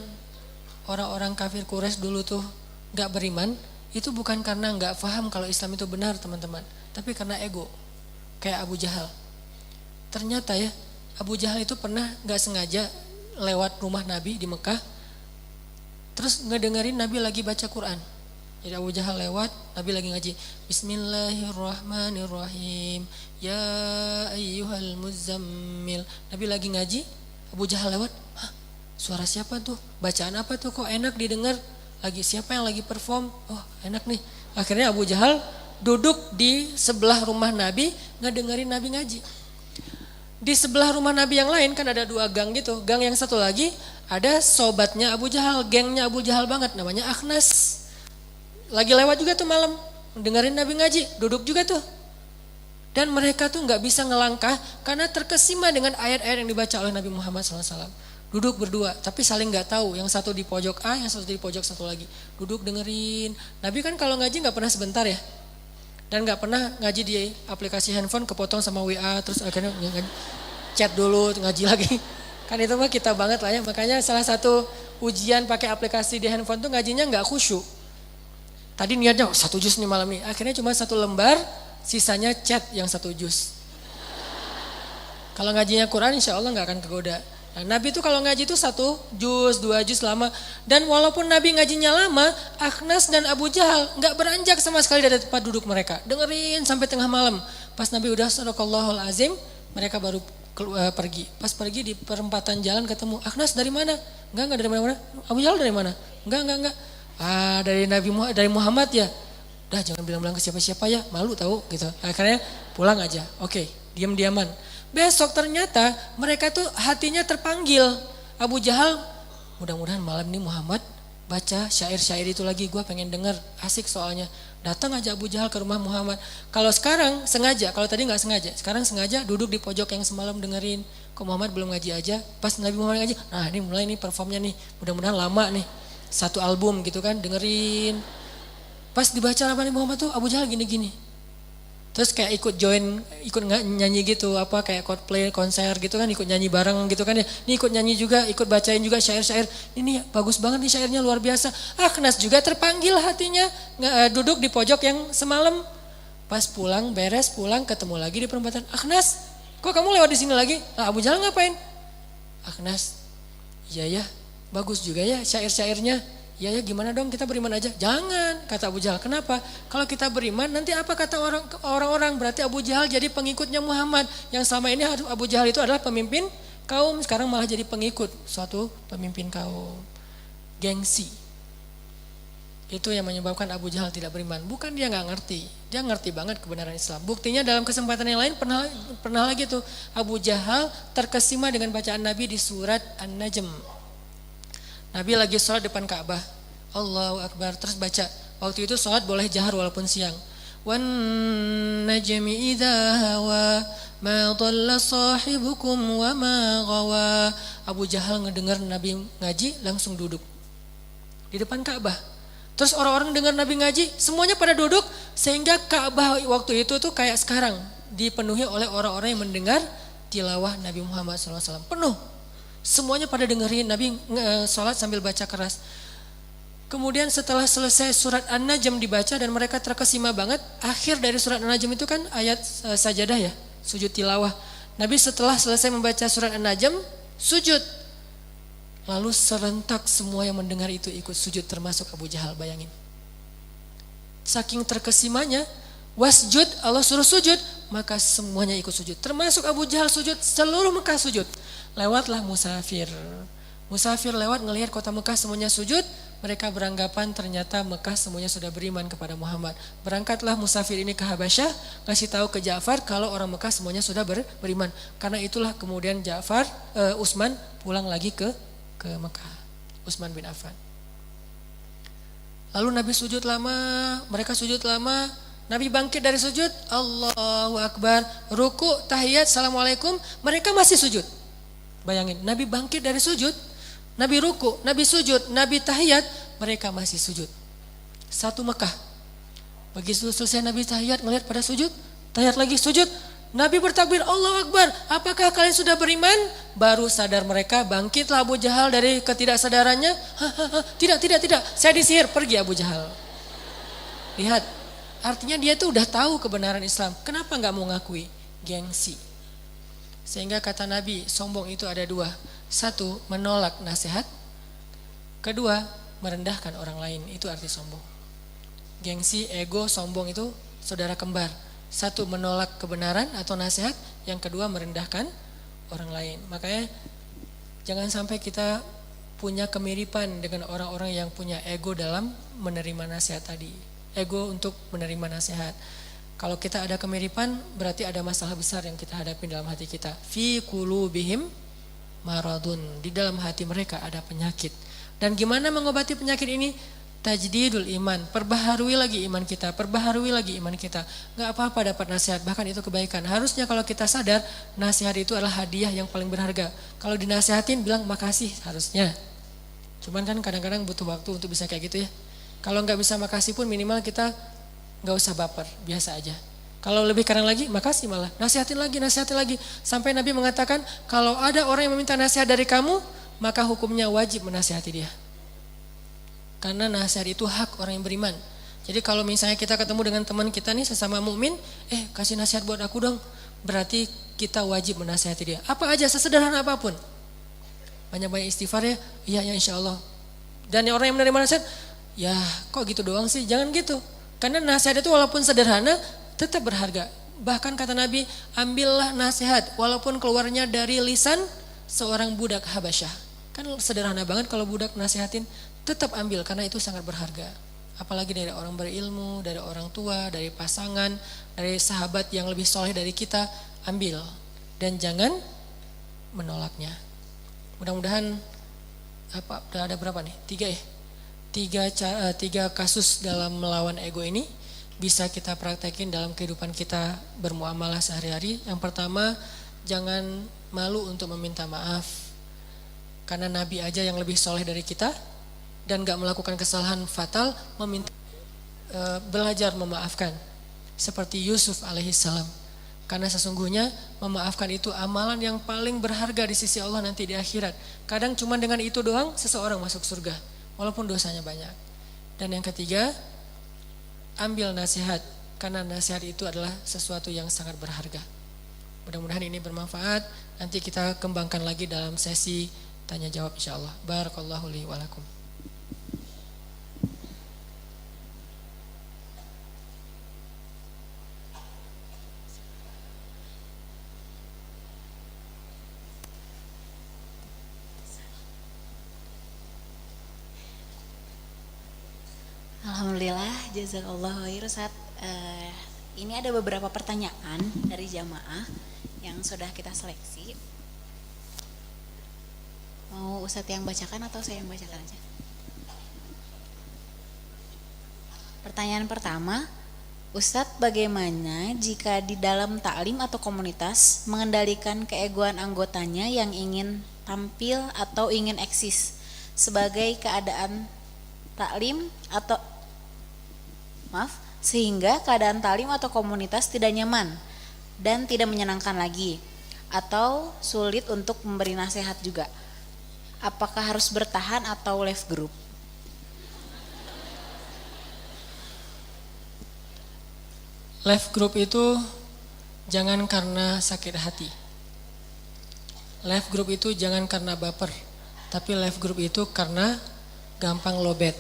orang-orang kafir Quraisy dulu tuh enggak beriman, Itu bukan karena nggak paham kalau Islam itu benar teman-teman, tapi karena ego. Kayak Abu Jahal. Ternyata ya, Abu Jahal itu pernah nggak sengaja lewat rumah Nabi di Mekah, terus ngedengerin Nabi lagi baca Quran. Jadi Abu Jahal lewat, Nabi lagi ngaji. Bismillahirrahmanirrahim. Ya ayyuhal muzammil. Nabi lagi ngaji, Abu Jahal lewat. Hah, suara siapa tuh? Bacaan apa tuh? Kok enak didengar? Lagi siapa yang lagi perform? Oh enak nih. Akhirnya Abu Jahal duduk di sebelah rumah Nabi, ngedengerin Nabi ngaji. Di sebelah rumah Nabi yang lain kan ada 2 gang gitu. Gang yang satu lagi ada sobatnya Abu Jahal, gengnya Abu Jahal banget, namanya Akhnas. Lagi lewat juga tuh malam, dengerin Nabi ngaji, duduk juga tuh. Dan mereka tuh nggak bisa ngelangkah karena terkesima dengan ayat-ayat yang dibaca oleh Nabi Muhammad SAW. Duduk berdua, tapi saling nggak tahu. Yang satu di pojok A, yang satu di pojok satu lagi. Duduk dengerin. Nabi kan kalau ngaji nggak pernah sebentar ya. Dan nggak pernah ngaji di aplikasi handphone kepotong sama WA, terus akhirnya chat dulu, ngaji lagi. Kan itu mah kita banget lah ya. Makanya salah satu ujian pakai aplikasi di handphone tuh ngajinya nggak khusyuk. Tadi niatnya 1 juz nih malam nih, akhirnya cuma 1 lembar, sisanya chat yang 1 juz. Kalau ngajinya Quran insya Allah gak akan kegoda. Nah, Nabi itu kalau ngaji itu 1 juz, 2 juz lama. Dan walaupun Nabi ngajinya lama, Akhnas dan Abu Jahal gak beranjak sama sekali dari tempat duduk mereka. Dengerin sampai tengah malam. Pas Nabi udah sadaqallahul azim, mereka baru pergi. Pas pergi di perempatan jalan ketemu, Akhnas dari mana? Enggak dari mana-mana. Abu Jahal dari mana? Enggak. Dari Muhammad ya. Dah jangan bilang-bilang ke siapa-siapa ya, malu tahu gitu. Akhirnya pulang aja. Oke, diam-diaman. Besok ternyata mereka tuh hatinya terpanggil. Abu Jahal, mudah-mudahan malam ini Muhammad baca syair-syair itu lagi, gue pengen denger, asik soalnya. Datang aja Abu Jahal ke rumah Muhammad. Kalau sekarang sengaja, kalau tadi nggak sengaja, sekarang sengaja duduk di pojok yang semalam dengerin. Kok Muhammad belum ngaji aja? Pas Nabi Muhammad ngaji, nah ini mulai nih performnya nih, mudah-mudahan lama nih. 1 album gitu kan, dengerin. Pas dibaca Nabi Muhammad tuh Abu Jahal gini-gini. Terus kayak ikut nyanyi gitu, apa kayak Coldplay konser gitu kan, ikut nyanyi bareng gitu kan ya. Ini ikut nyanyi juga, ikut bacain juga syair-syair. Ini bagus banget nih syairnya, luar biasa. Akhnas juga terpanggil hatinya, duduk di pojok yang semalam. Pas pulang, beres pulang ketemu lagi di perempatan. Akhnas, kok kamu lewat di sini lagi? Nah, Abu Jahal ngapain? Akhnas, iya ya. Bagus juga ya syair-syairnya. Ya gimana dong kita beriman aja? Jangan, kata Abu Jahal. Kenapa? Kalau kita beriman nanti apa kata orang-orang? Berarti Abu Jahal jadi pengikutnya Muhammad. Yang selama ini Abu Jahal itu adalah pemimpin kaum, sekarang malah jadi pengikut suatu pemimpin kaum. Gengsi. Itu yang menyebabkan Abu Jahal tidak beriman. Bukan dia gak ngerti. Dia ngerti banget kebenaran Islam. Buktinya dalam kesempatan yang lain pernah lagi tuh Abu Jahal terkesima dengan bacaan Nabi di surat An-Najm. Nabi lagi sholat depan Ka'bah, Allahu Akbar, terus baca. Waktu itu sholat boleh jahar walaupun siang. Wan najmi idza hawa ma dhalla sahibukum wa ma ghawa. Abu Jahal ngedengar Nabi ngaji langsung duduk di depan Ka'bah. Terus orang-orang dengar Nabi ngaji, semuanya pada duduk sehingga Ka'bah waktu itu tuh kayak sekarang dipenuhi oleh orang-orang yang mendengar tilawah Nabi Muhammad SAW. Penuh. Semuanya pada dengerin Nabi sholat sambil baca keras. Kemudian setelah selesai surat An-Najm dibaca dan mereka terkesima banget. Akhir dari surat An-Najm itu kan ayat sajadah ya, sujud tilawah. Nabi setelah selesai membaca surat An-Najm sujud. Lalu serentak semua yang mendengar itu ikut sujud termasuk Abu Jahal, bayangin. Saking terkesimanya, wasjud, Allah suruh sujud, maka semuanya ikut sujud. Termasuk Abu Jahal sujud, seluruh Mekah sujud. Lewatlah musafir. Musafir lewat ngelihat kota Mekah semuanya sujud, mereka beranggapan ternyata Mekah semuanya sudah beriman kepada Muhammad. Berangkatlah musafir ini ke Habasyah, ngasih tahu ke Ja'far kalau orang Mekah semuanya sudah beriman. Karena itulah kemudian Utsman pulang lagi ke Mekah. Utsman bin Affan. Lalu Nabi sujud lama, mereka sujud lama. Nabi bangkit dari sujud, Allahu Akbar, ruku, tahiyat, assalamualaikum, mereka masih sujud. Bayangin, Nabi bangkit dari sujud, Nabi ruku, Nabi sujud, Nabi tahiyat, mereka masih sujud. Satu Mekah. Begitu selesai Nabi tahiyat, ngelihat pada sujud, tahiyat lagi sujud, Nabi bertakbir, Allahu Akbar, apakah kalian sudah beriman? Baru sadar mereka, bangkitlah Abu Jahal dari ketidaksadarannya. Tidak, saya disihir, pergi Abu Jahal. Lihat, artinya dia tuh udah tahu kebenaran Islam. Kenapa nggak mau ngakui? Gengsi. Sehingga kata Nabi, sombong itu ada dua. Satu, menolak nasihat. Kedua, merendahkan orang lain. Itu arti sombong. Gengsi, ego, sombong itu saudara kembar. Satu, menolak kebenaran atau nasihat. Yang kedua, merendahkan orang lain. Makanya jangan sampai kita punya kemiripan dengan orang-orang yang punya ego dalam menerima nasihat tadi. Ego untuk menerima nasihat. Kalau kita ada kemiripan, berarti ada masalah besar yang kita hadapi dalam hati kita. Fi qulubihim maradun. Di dalam hati mereka ada penyakit. Dan gimana mengobati penyakit ini? Tajdidul iman, perbaharui lagi iman kita, perbaharui lagi iman kita. Gak apa-apa dapat nasihat, bahkan itu kebaikan. Harusnya kalau kita sadar, nasihat itu adalah hadiah yang paling berharga. Kalau dinasihatin bilang makasih harusnya. Cuman kan kadang-kadang butuh waktu untuk bisa kayak gitu ya. Kalau gak bisa makasih pun minimal kita gak usah baper, biasa aja. Kalau lebih keren lagi, makasih malah. Nasihatin lagi. Sampai Nabi mengatakan, kalau ada orang yang meminta nasihat dari kamu, maka hukumnya wajib menasihati dia. Karena nasihat itu hak orang yang beriman. Jadi kalau misalnya kita ketemu dengan teman kita nih sesama mukmin, kasih nasihat buat aku dong. Berarti kita wajib menasihati dia. Apa aja, sesederhana apapun. Banyak-banyak istighfar ya. Iya insya Allah. Dan orang yang menerima nasihat, ya kok gitu doang sih, jangan gitu. Karena nasihat itu walaupun sederhana, tetap berharga. Bahkan kata Nabi, ambillah nasihat walaupun keluarnya dari lisan seorang budak Habasyah. Kan sederhana banget kalau budak nasihatin. Tetap ambil karena itu sangat berharga. Apalagi dari orang berilmu, dari orang tua, dari pasangan, dari sahabat yang lebih soleh dari kita, ambil. Dan jangan menolaknya. Mudah-mudahan udah ada berapa nih? 3 ya? 3 kasus dalam melawan ego ini bisa kita praktekin dalam kehidupan kita bermuamalah sehari-hari. Yang pertama, jangan malu untuk meminta maaf. Karena Nabi aja yang lebih soleh dari kita dan gak melakukan kesalahan fatal, belajar memaafkan seperti Yusuf alaihissalam. Karena sesungguhnya memaafkan itu amalan yang paling berharga di sisi Allah nanti di akhirat. Kadang cuma dengan itu doang seseorang masuk surga walaupun dosanya banyak. Dan yang ketiga, ambil nasihat karena nasihat itu adalah sesuatu yang sangat berharga. Mudah-mudahan ini bermanfaat. Nanti kita kembangkan lagi dalam sesi tanya jawab insyaallah. Barakallahu li wa lakum. Alhamdulillah, jazakallahu khair Ustaz. Ini ada beberapa pertanyaan dari jamaah yang sudah kita seleksi. Mau Ustaz yang bacakan atau saya yang bacakan aja? Pertanyaan pertama, Ustadz, bagaimana jika di dalam taklim atau komunitas mengendalikan keegoan anggotanya yang ingin tampil atau ingin eksis sebagai keadaan taklim atau sehingga keadaan taklim atau komunitas tidak nyaman dan tidak menyenangkan lagi atau sulit untuk memberi nasihat juga. Apakah harus bertahan atau left group? Left group itu jangan karena sakit hati. Left group itu jangan karena baper. Tapi left group itu karena gampang lobet.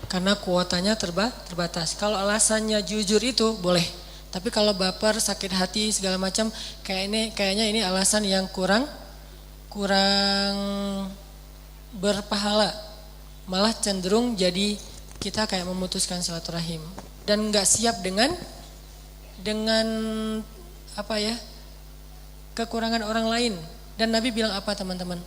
Karena kuotanya terbatas. Kalau alasannya jujur itu boleh. Tapi kalau baper, sakit hati segala macam, kayaknya ini alasan yang kurang berpahala. Malah cenderung jadi kita kayak memutuskan silaturahim dan nggak siap dengan kekurangan orang lain. Dan Nabi bilang apa teman-teman?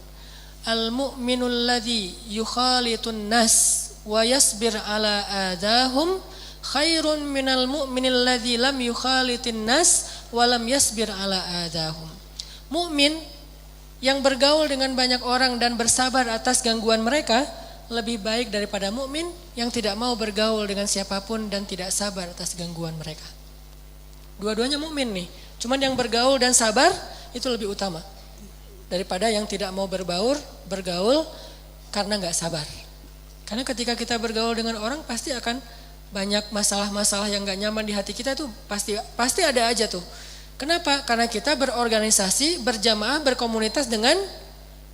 Al-mu'minul ladzi yukhalitun nas wa yasbir ala adahum khairun minal mu'minil ladzi lam yukhalitin nas wa lam yasbir ala adahum. Mukmin yang bergaul dengan banyak orang dan bersabar atas gangguan mereka lebih baik daripada mukmin yang tidak mau bergaul dengan siapapun dan tidak sabar atas gangguan mereka. Dua-duanya mukmin nih, cuman yang bergaul dan sabar itu lebih utama daripada yang tidak mau bergaul karena nggak sabar. Karena ketika kita bergaul dengan orang pasti akan banyak masalah-masalah yang gak nyaman di hati kita tuh pasti ada aja tuh. Kenapa? Karena kita berorganisasi, berjamaah, berkomunitas dengan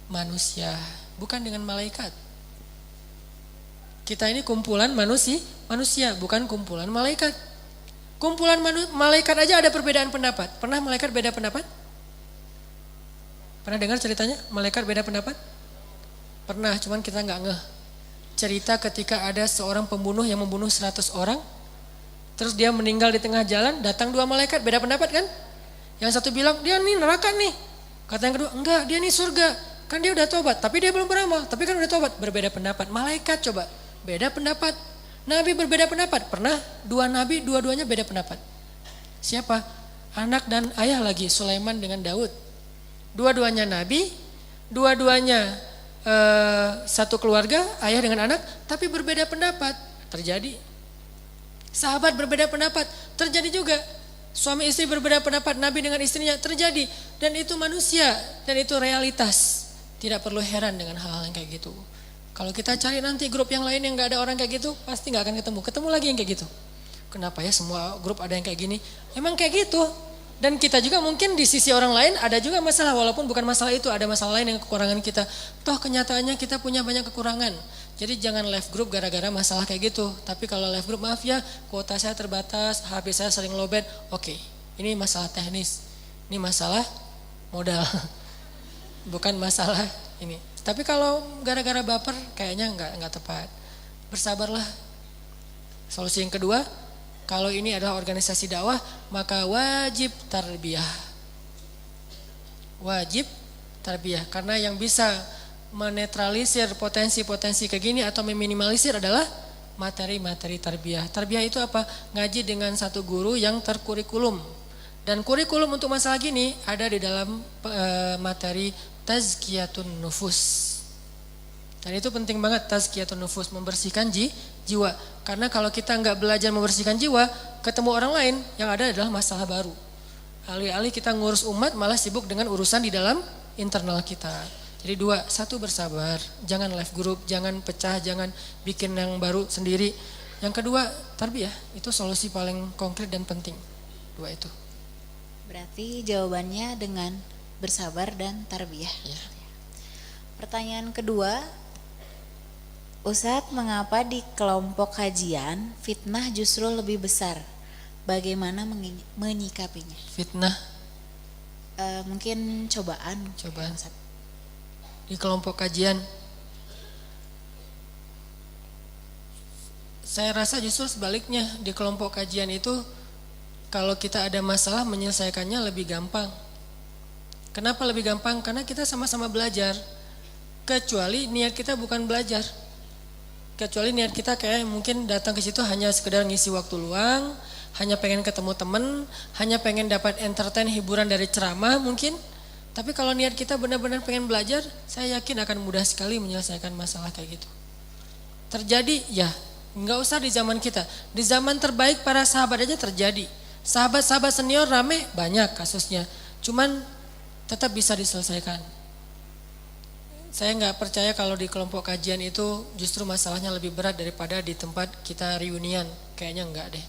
manusia, bukan dengan malaikat. Kita ini kumpulan manusia, bukan kumpulan malaikat. Kumpulan malaikat aja ada perbedaan pendapat. Pernah malaikat beda pendapat? Pernah dengar ceritanya malaikat beda pendapat? Pernah, cuman kita nggak ngeh. Cerita ketika ada seorang pembunuh yang membunuh 100 orang, terus dia meninggal di tengah jalan, datang 2 malaikat beda pendapat kan? Yang satu bilang dia nih neraka nih, kata yang kedua enggak, dia nih surga, kan dia udah tobat, tapi dia belum beramal, tapi kan udah tobat. Berbeda pendapat. Malaikat coba beda pendapat, nabi berbeda pendapat. Pernah 2 nabi dua-duanya beda pendapat. Siapa? Anak dan ayah lagi, Sulaiman dengan Daud. Dua-duanya nabi, dua-duanya satu keluarga, ayah dengan anak, tapi berbeda pendapat. Terjadi. Sahabat berbeda pendapat, terjadi juga. Suami istri berbeda pendapat, nabi dengan istrinya, terjadi. Dan itu manusia, dan itu realitas. Tidak perlu heran dengan hal-hal yang kayak gitu. Kalau kita cari nanti grup yang lain yang gak ada orang kayak gitu, pasti gak akan ketemu. Ketemu lagi yang kayak gitu. Kenapa ya semua grup ada yang kayak gini? Emang kayak gitu. Dan kita juga mungkin di sisi orang lain ada juga masalah, walaupun bukan masalah itu, ada masalah lain yang kekurangan kita. Toh kenyataannya kita punya banyak kekurangan. Jadi jangan left group gara-gara masalah kayak gitu. Tapi kalau left group, maaf ya, kuota saya terbatas, HP saya sering lowbat. Oke, ini masalah teknis. Ini masalah modal. Bukan masalah ini. Tapi kalau gara-gara baper kayaknya nggak tepat. Bersabarlah. Solusi yang kedua, kalau ini adalah organisasi dakwah, maka wajib tarbiyah. Wajib tarbiyah, karena yang bisa menetralisir potensi-potensi kayak gini atau meminimalisir adalah materi-materi tarbiyah. Tarbiyah itu apa? Ngaji dengan satu guru yang terkurikulum. Dan kurikulum untuk masalah gini ada di dalam materi tazkiyatun nufus. Dan itu penting banget, tazkiyatun nufus, membersihkan jiwa. Karena kalau kita nggak belajar membersihkan jiwa, ketemu orang lain yang ada adalah masalah baru. Alih-alih kita ngurus umat, malah sibuk dengan urusan di dalam internal kita. Jadi 2, 1 bersabar, jangan left group, jangan pecah, jangan bikin yang baru sendiri. Yang kedua, tarbiyah, itu solusi paling konkret dan penting. 2 itu. Berarti jawabannya dengan bersabar dan tarbiyah. Ya. Pertanyaan kedua, Ustadz, mengapa di kelompok kajian fitnah justru lebih besar? Bagaimana menyikapinya? Fitnah. Mungkin cobaan. Di kelompok kajian, saya rasa justru sebaliknya. Di kelompok kajian itu, kalau kita ada masalah menyelesaikannya lebih gampang. Kenapa lebih gampang? Karena kita sama-sama belajar. Kecuali niat kita bukan belajar. Kecuali niat kita kayak mungkin datang ke situ hanya sekedar ngisi waktu luang, hanya pengen ketemu temen, hanya pengen dapat entertain, hiburan dari ceramah mungkin. Tapi kalau niat kita benar-benar pengen belajar, saya yakin akan mudah sekali menyelesaikan masalah kayak gitu. Terjadi ya, nggak usah di zaman kita. Di zaman terbaik para sahabat aja terjadi. Sahabat-sahabat senior rame banyak kasusnya. Cuman tetap bisa diselesaikan. Saya nggak percaya kalau di kelompok kajian itu justru masalahnya lebih berat daripada di tempat kita reunian. Kayaknya enggak deh.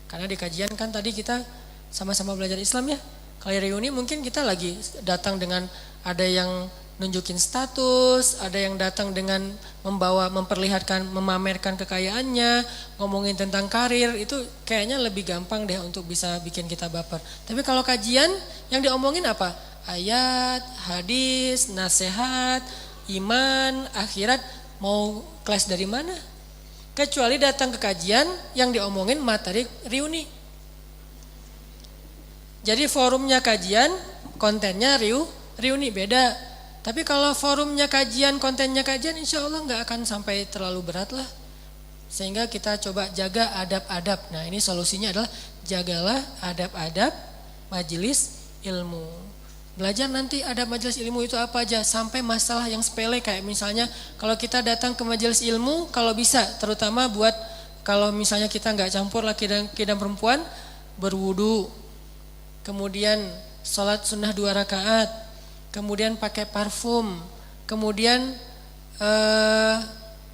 Karena di kajian kan tadi kita sama-sama belajar Islam ya. Kalau reuni mungkin kita lagi datang dengan ada yang nunjukin status, ada yang datang dengan memperlihatkan, memamerkan kekayaannya, ngomongin tentang karir, itu kayaknya lebih gampang deh untuk bisa bikin kita baper. Tapi kalau kajian yang diomongin apa? Ayat, hadis, nasihat, iman, akhirat, mau kelas dari mana? Kecuali datang ke kajian yang diomongin materi reuni. Jadi forumnya kajian, kontennya reuni beda. Tapi kalau forumnya kajian, kontennya kajian, insya Allah nggak akan sampai terlalu berat lah. Sehingga kita coba jaga adab-adab. Nah ini solusinya adalah jagalah adab-adab majelis ilmu. Belajar nanti adab majelis ilmu itu apa aja, sampai masalah yang sepele kayak misalnya kalau kita datang ke majelis ilmu, kalau bisa terutama buat kalau misalnya kita nggak campur laki dan perempuan, berwudu, kemudian sholat sunnah 2 rakaat, kemudian pakai parfum, kemudian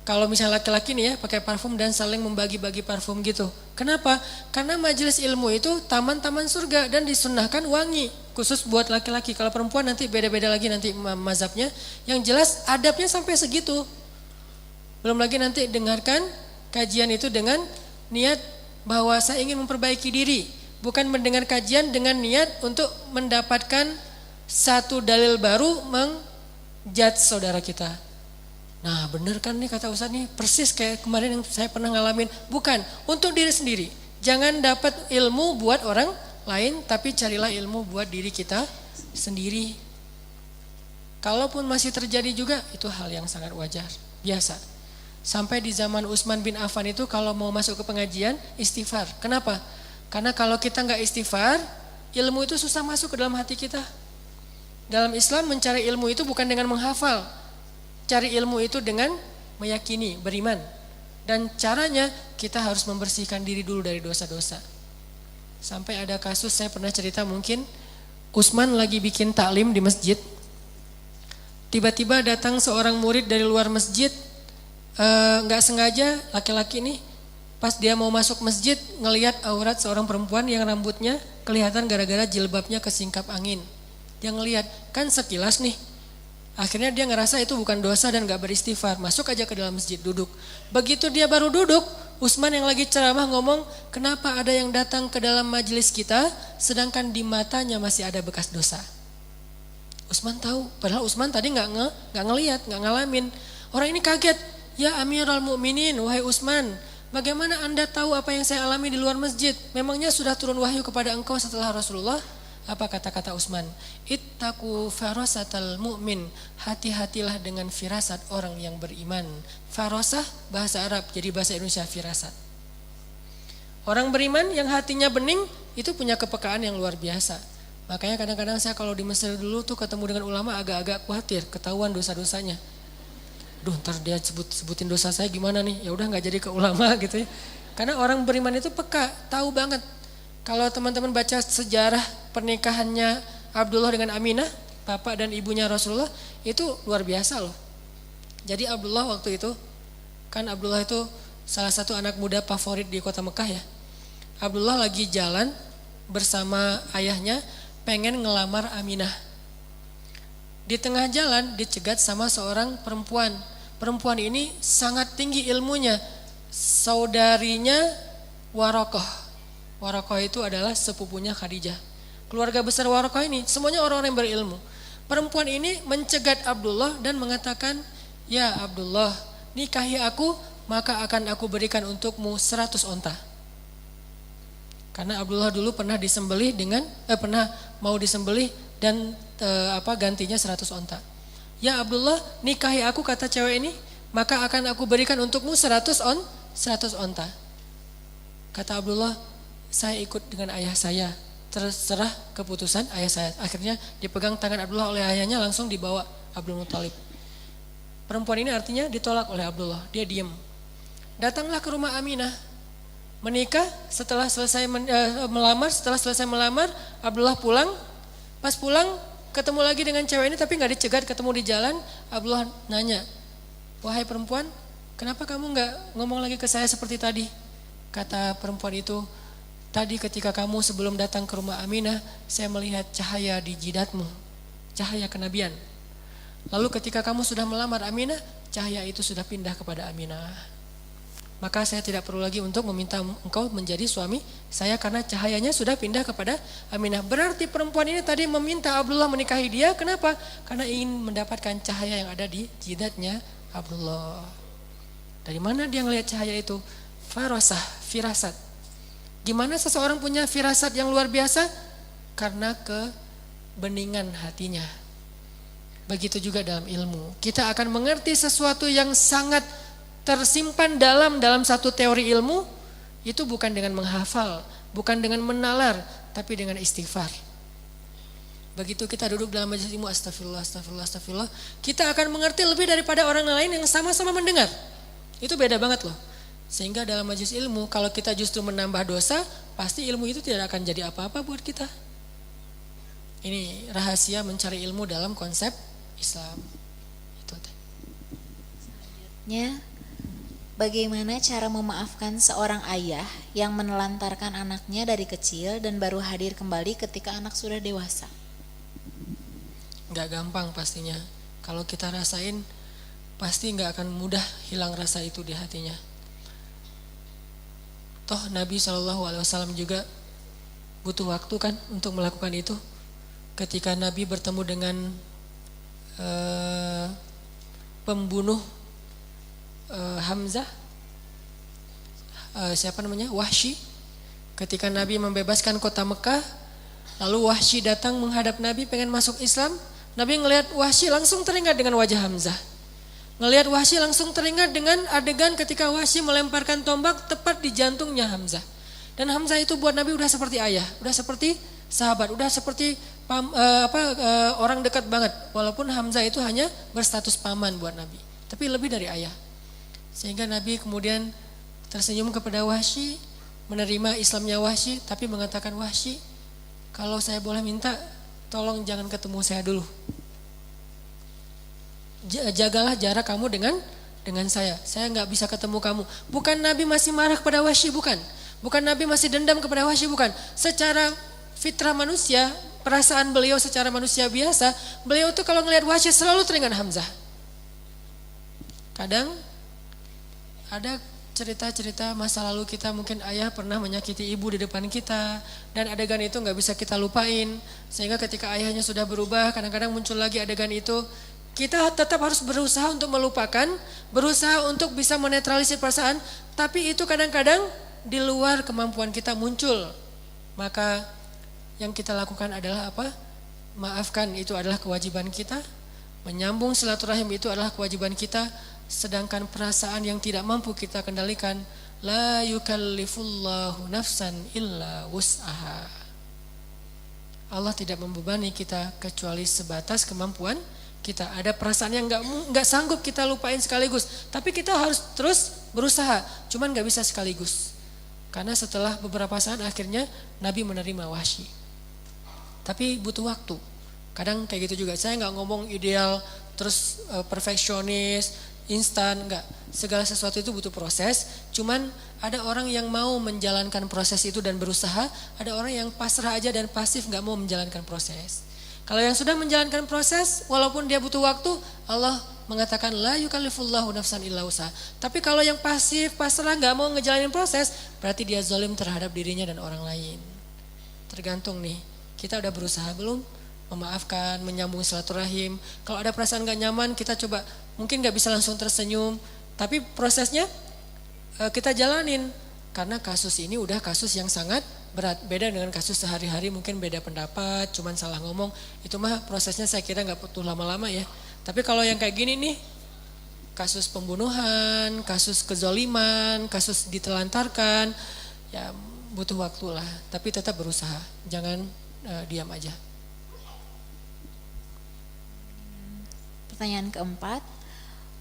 kalau misalnya laki-laki nih ya pakai parfum dan saling membagi-bagi parfum gitu. Kenapa? Karena majelis ilmu itu taman-taman surga dan disunnahkan wangi khusus buat laki-laki. Kalau perempuan nanti beda-beda lagi nanti mazhabnya. Yang jelas adabnya sampai segitu. Belum lagi nanti dengarkan kajian itu dengan niat bahwa saya ingin memperbaiki diri. Bukan mendengar kajian dengan niat untuk mendapatkan satu dalil baru menjudge saudara kita. Nah bener kan nih kata Ustaz nih, persis kayak kemarin yang saya pernah ngalamin. Bukan, untuk diri sendiri. Jangan dapat ilmu buat orang lain, tapi carilah ilmu buat diri kita sendiri. Kalaupun masih terjadi juga, itu hal yang sangat wajar, biasa. Sampai di zaman Utsman bin Affan itu kalau mau masuk ke pengajian, istighfar. Kenapa? Karena kalau kita nggak istighfar, ilmu itu susah masuk ke dalam hati kita. Dalam Islam mencari ilmu itu bukan dengan menghafal. Cari ilmu itu dengan meyakini, beriman. Dan caranya kita harus membersihkan diri dulu dari dosa-dosa. Sampai ada kasus saya pernah cerita mungkin, Utsman lagi bikin taklim di masjid. Tiba-tiba datang seorang murid dari luar masjid, nggak sengaja laki-laki nih, pas dia mau masuk masjid ngelihat aurat seorang perempuan yang rambutnya kelihatan gara-gara jilbabnya kesingkap angin. Dia ngelihat, kan sekilas nih. Akhirnya dia ngerasa itu bukan dosa dan gak beristighfar. Masuk aja ke dalam masjid, duduk. Begitu dia baru duduk, Utsman yang lagi ceramah ngomong, kenapa ada yang datang ke dalam majelis kita sedangkan di matanya masih ada bekas dosa. Utsman tahu, padahal Utsman tadi gak ngelihat, gak ngalamin. Orang ini kaget, ya Amirul Mukminin, wahai Utsman, bagaimana anda tahu apa yang saya alami di luar masjid? Memangnya sudah turun wahyu kepada engkau setelah Rasulullah? Apa kata-kata Utsman? Ittaqu farasatal mu'min. Hati-hatilah dengan firasat orang yang beriman. Farasah bahasa Arab, jadi bahasa Indonesia firasat. Orang beriman yang hatinya bening itu punya kepekaan yang luar biasa. Makanya kadang-kadang saya kalau di Mesir dulu tuh ketemu dengan ulama agak-agak khawatir, ketahuan dosa-dosanya. Duh, ntar dia sebutin dosa saya gimana nih? Ya udah nggak jadi ke ulama gitu ya. Karena orang beriman itu peka, tahu banget. Kalau teman-teman baca sejarah pernikahannya Abdullah dengan Aminah, bapak dan ibunya Rasulullah, itu luar biasa loh. Jadi Abdullah waktu itu, kan Abdullah itu salah satu anak muda favorit di kota Mekah ya. Abdullah lagi jalan bersama ayahnya pengen ngelamar Aminah. Di tengah jalan dicegat sama seorang perempuan. Perempuan ini sangat tinggi ilmunya, saudarinya Warokoh. Warokoh itu adalah sepupunya Khadijah. Keluarga besar Warokoh ini semuanya orang-orang yang berilmu. Perempuan ini mencegat Abdullah dan mengatakan, ya Abdullah, nikahi aku maka akan aku berikan untukmu 100 onta. Karena Abdullah dulu pernah disembelih pernah mau disembelih dan gantinya 100 onta. Ya Abdullah, nikahi aku kata cewek ini, maka akan aku berikan untukmu 100 onta. Kata Abdullah, saya ikut dengan ayah saya, terserah keputusan ayah saya. Akhirnya dipegang tangan Abdullah oleh ayahnya, langsung dibawa Abdul Muthalib. Perempuan ini artinya ditolak oleh Abdullah, dia diam. Datanglah ke rumah Aminah, menikah. Setelah selesai melamar, Abdullah pulang. Pas pulang ketemu lagi dengan cewek ini tapi gak dicegat, ketemu di jalan. Abdullah nanya, wahai perempuan, kenapa kamu gak ngomong lagi ke saya seperti tadi? Kata perempuan itu, tadi ketika kamu sebelum datang ke rumah Aminah, saya melihat cahaya di jidatmu, cahaya kenabian. Lalu ketika kamu sudah melamar Aminah, cahaya itu sudah pindah kepada Aminah. Maka saya tidak perlu lagi untuk meminta engkau menjadi suami saya karena cahayanya sudah pindah kepada Aminah. Berarti perempuan ini tadi meminta Abdullah menikahi dia, kenapa? Karena ingin mendapatkan cahaya yang ada di jidatnya Abdullah. Dari mana dia ngelihat cahaya itu? Farasah, firasat. Gimana seseorang punya firasat yang luar biasa? Karena kebeningan hatinya. Begitu juga dalam ilmu. Kita akan mengerti sesuatu yang sangat tersimpan dalam satu teori ilmu. Itu bukan dengan menghafal, bukan dengan menalar, tapi dengan istighfar. Begitu kita duduk dalam majelis ilmu, astagfirullah, astagfirullah, astagfirullah, kita akan mengerti lebih daripada orang lain yang sama-sama mendengar. Itu beda banget loh. Sehingga dalam majelis ilmu, kalau kita justru menambah dosa, pasti ilmu itu tidak akan jadi apa-apa buat kita. Ini rahasia mencari ilmu dalam konsep Islam. Itu. Selanjutnya, Bagaimana cara memaafkan seorang ayah yang menelantarkan anaknya dari kecil dan baru hadir kembali ketika anak sudah dewasa? Nggak gampang pastinya. Kalau kita rasain, pasti nggak akan mudah hilang rasa itu di hatinya. Toh Nabi SAW juga butuh waktu kan untuk melakukan itu. Ketika Nabi bertemu dengan pembunuh Hamzah, siapa namanya, Wahsy. Ketika Nabi membebaskan kota Mekah, lalu Wahsy datang menghadap Nabi pengen masuk Islam. Nabi ngelihat Wahsy langsung teringat dengan wajah Hamzah. Ngelihat Wahsy langsung teringat dengan adegan ketika Wahsy melemparkan tombak tepat di jantungnya Hamzah. Dan Hamzah itu buat Nabi udah seperti ayah, udah seperti sahabat, udah seperti orang dekat banget. Walaupun Hamzah itu hanya berstatus paman buat Nabi, tapi lebih dari ayah. Sehingga Nabi kemudian tersenyum kepada Wahsy, menerima Islamnya Wahsy, tapi mengatakan, Wahsy, kalau saya boleh minta, tolong jangan ketemu saya dulu. Jagalah jarak kamu dengan saya nggak bisa ketemu kamu. Bukan Nabi masih marah kepada Wahsy, bukan Nabi masih dendam kepada Wahsy, bukan. Secara fitrah manusia, perasaan beliau secara manusia biasa, beliau tuh kalau ngelihat Wahsy selalu teringat Hamzah. Kadang ada cerita-cerita masa lalu kita, mungkin ayah pernah menyakiti ibu di depan kita, dan adegan itu nggak bisa kita lupain. Sehingga ketika ayahnya sudah berubah, kadang-kadang muncul lagi adegan itu. Kita tetap harus berusaha untuk melupakan, berusaha untuk bisa menetralisir perasaan, tapi itu kadang-kadang di luar kemampuan kita muncul. Maka yang kita lakukan adalah apa? Maafkan, itu adalah kewajiban kita. Menyambung silaturahim itu adalah kewajiban kita. Sedangkan perasaan yang tidak mampu kita kendalikan, la yukallifullahu nafsan illa wus'aha. Allah tidak membebani kita kecuali sebatas kemampuan kita. Ada perasaan yang nggak sanggup kita lupain sekaligus, tapi kita harus terus berusaha. Cuman nggak bisa sekaligus. Karena setelah beberapa saat akhirnya Nabi menerima Wahsy. Tapi butuh waktu. Kadang kayak gitu juga. Saya nggak ngomong ideal terus perfeksionis, instan, enggak. Segala sesuatu itu butuh proses. Cuman ada orang yang mau menjalankan proses itu dan berusaha, ada orang yang pasrah aja dan pasif, enggak mau menjalankan proses. Kalau yang sudah menjalankan proses, walaupun dia butuh waktu, Allah mengatakan la yukallifullahu nafsan illa wus'aha. Tapi kalau yang pasif, pasrah, enggak mau ngejalanin proses, berarti dia zalim terhadap dirinya dan orang lain. Tergantung nih, kita udah berusaha belum memaafkan, menyambung silaturahim. Kalau ada perasaan enggak nyaman, kita coba. Mungkin gak bisa langsung tersenyum, tapi prosesnya kita jalanin. Karena kasus ini udah kasus yang sangat berat. Beda dengan kasus sehari-hari, mungkin beda pendapat, cuman salah ngomong. Itu mah prosesnya saya kira gak butuh lama-lama ya. Tapi kalau yang kayak gini nih, kasus pembunuhan, kasus kezoliman, kasus ditelantarkan, ya butuh waktu lah. Tapi tetap berusaha, jangan diam aja. Pertanyaan keempat,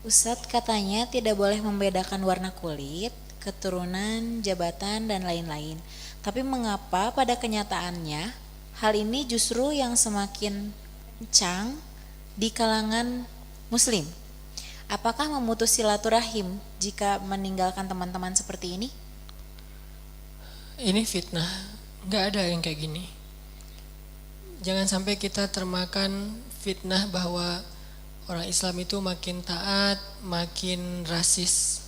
Ustadz katanya tidak boleh membedakan warna kulit, keturunan, jabatan, dan lain-lain. Tapi mengapa pada kenyataannya hal ini justru yang semakin kencang di kalangan muslim? Apakah memutus silaturahim jika meninggalkan teman-teman seperti ini? Ini fitnah, gak ada yang kayak gini. Jangan sampai kita termakan fitnah bahwa orang Islam itu makin taat, makin rasis,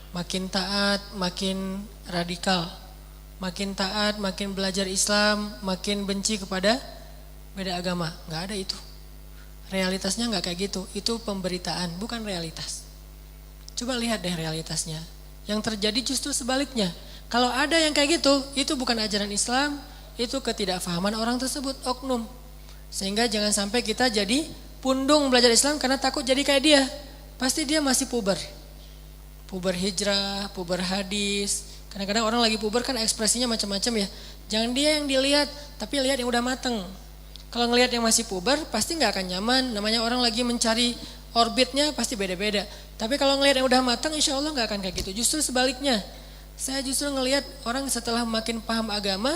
makin taat, makin radikal, makin taat, makin belajar Islam, makin benci kepada beda agama. Nggak ada itu. Realitasnya nggak kayak gitu. Itu pemberitaan, bukan realitas. Coba lihat deh realitasnya. Yang terjadi justru sebaliknya. Kalau ada yang kayak gitu, itu bukan ajaran Islam, itu ketidakfahaman orang tersebut, oknum. Sehingga jangan sampai kita jadi pundung belajar Islam karena takut jadi kayak dia. Pasti dia masih puber hijrah, puber hadis. Kadang-kadang orang lagi puber kan ekspresinya macam-macam ya. Jangan dia yang dilihat, tapi lihat yang udah mateng. Kalau ngelihat yang masih puber pasti nggak akan nyaman. Namanya orang lagi mencari orbitnya pasti beda-beda. Tapi kalau ngelihat yang udah mateng, insya Allah nggak akan kayak gitu. Justru sebaliknya, saya justru ngelihat orang setelah makin paham agama,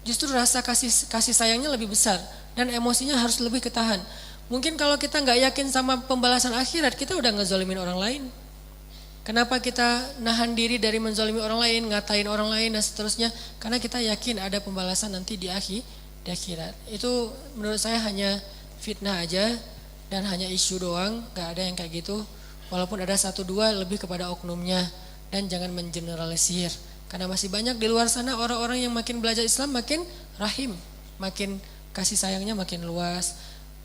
justru rasa kasih sayangnya lebih besar dan emosinya harus lebih ketahan. Mungkin kalau kita nggak yakin sama pembalasan akhirat, kita udah ngezolimin orang lain. Kenapa kita nahan diri dari menzalimi orang lain, ngatain orang lain dan seterusnya? Karena kita yakin ada pembalasan nanti di akhirat. Itu menurut saya hanya fitnah aja dan hanya isu doang, gak ada yang kayak gitu. Walaupun ada satu dua lebih kepada oknumnya, dan jangan mengeneralisir. Karena masih banyak di luar sana orang-orang yang makin belajar Islam makin rahim, makin kasih sayangnya makin luas.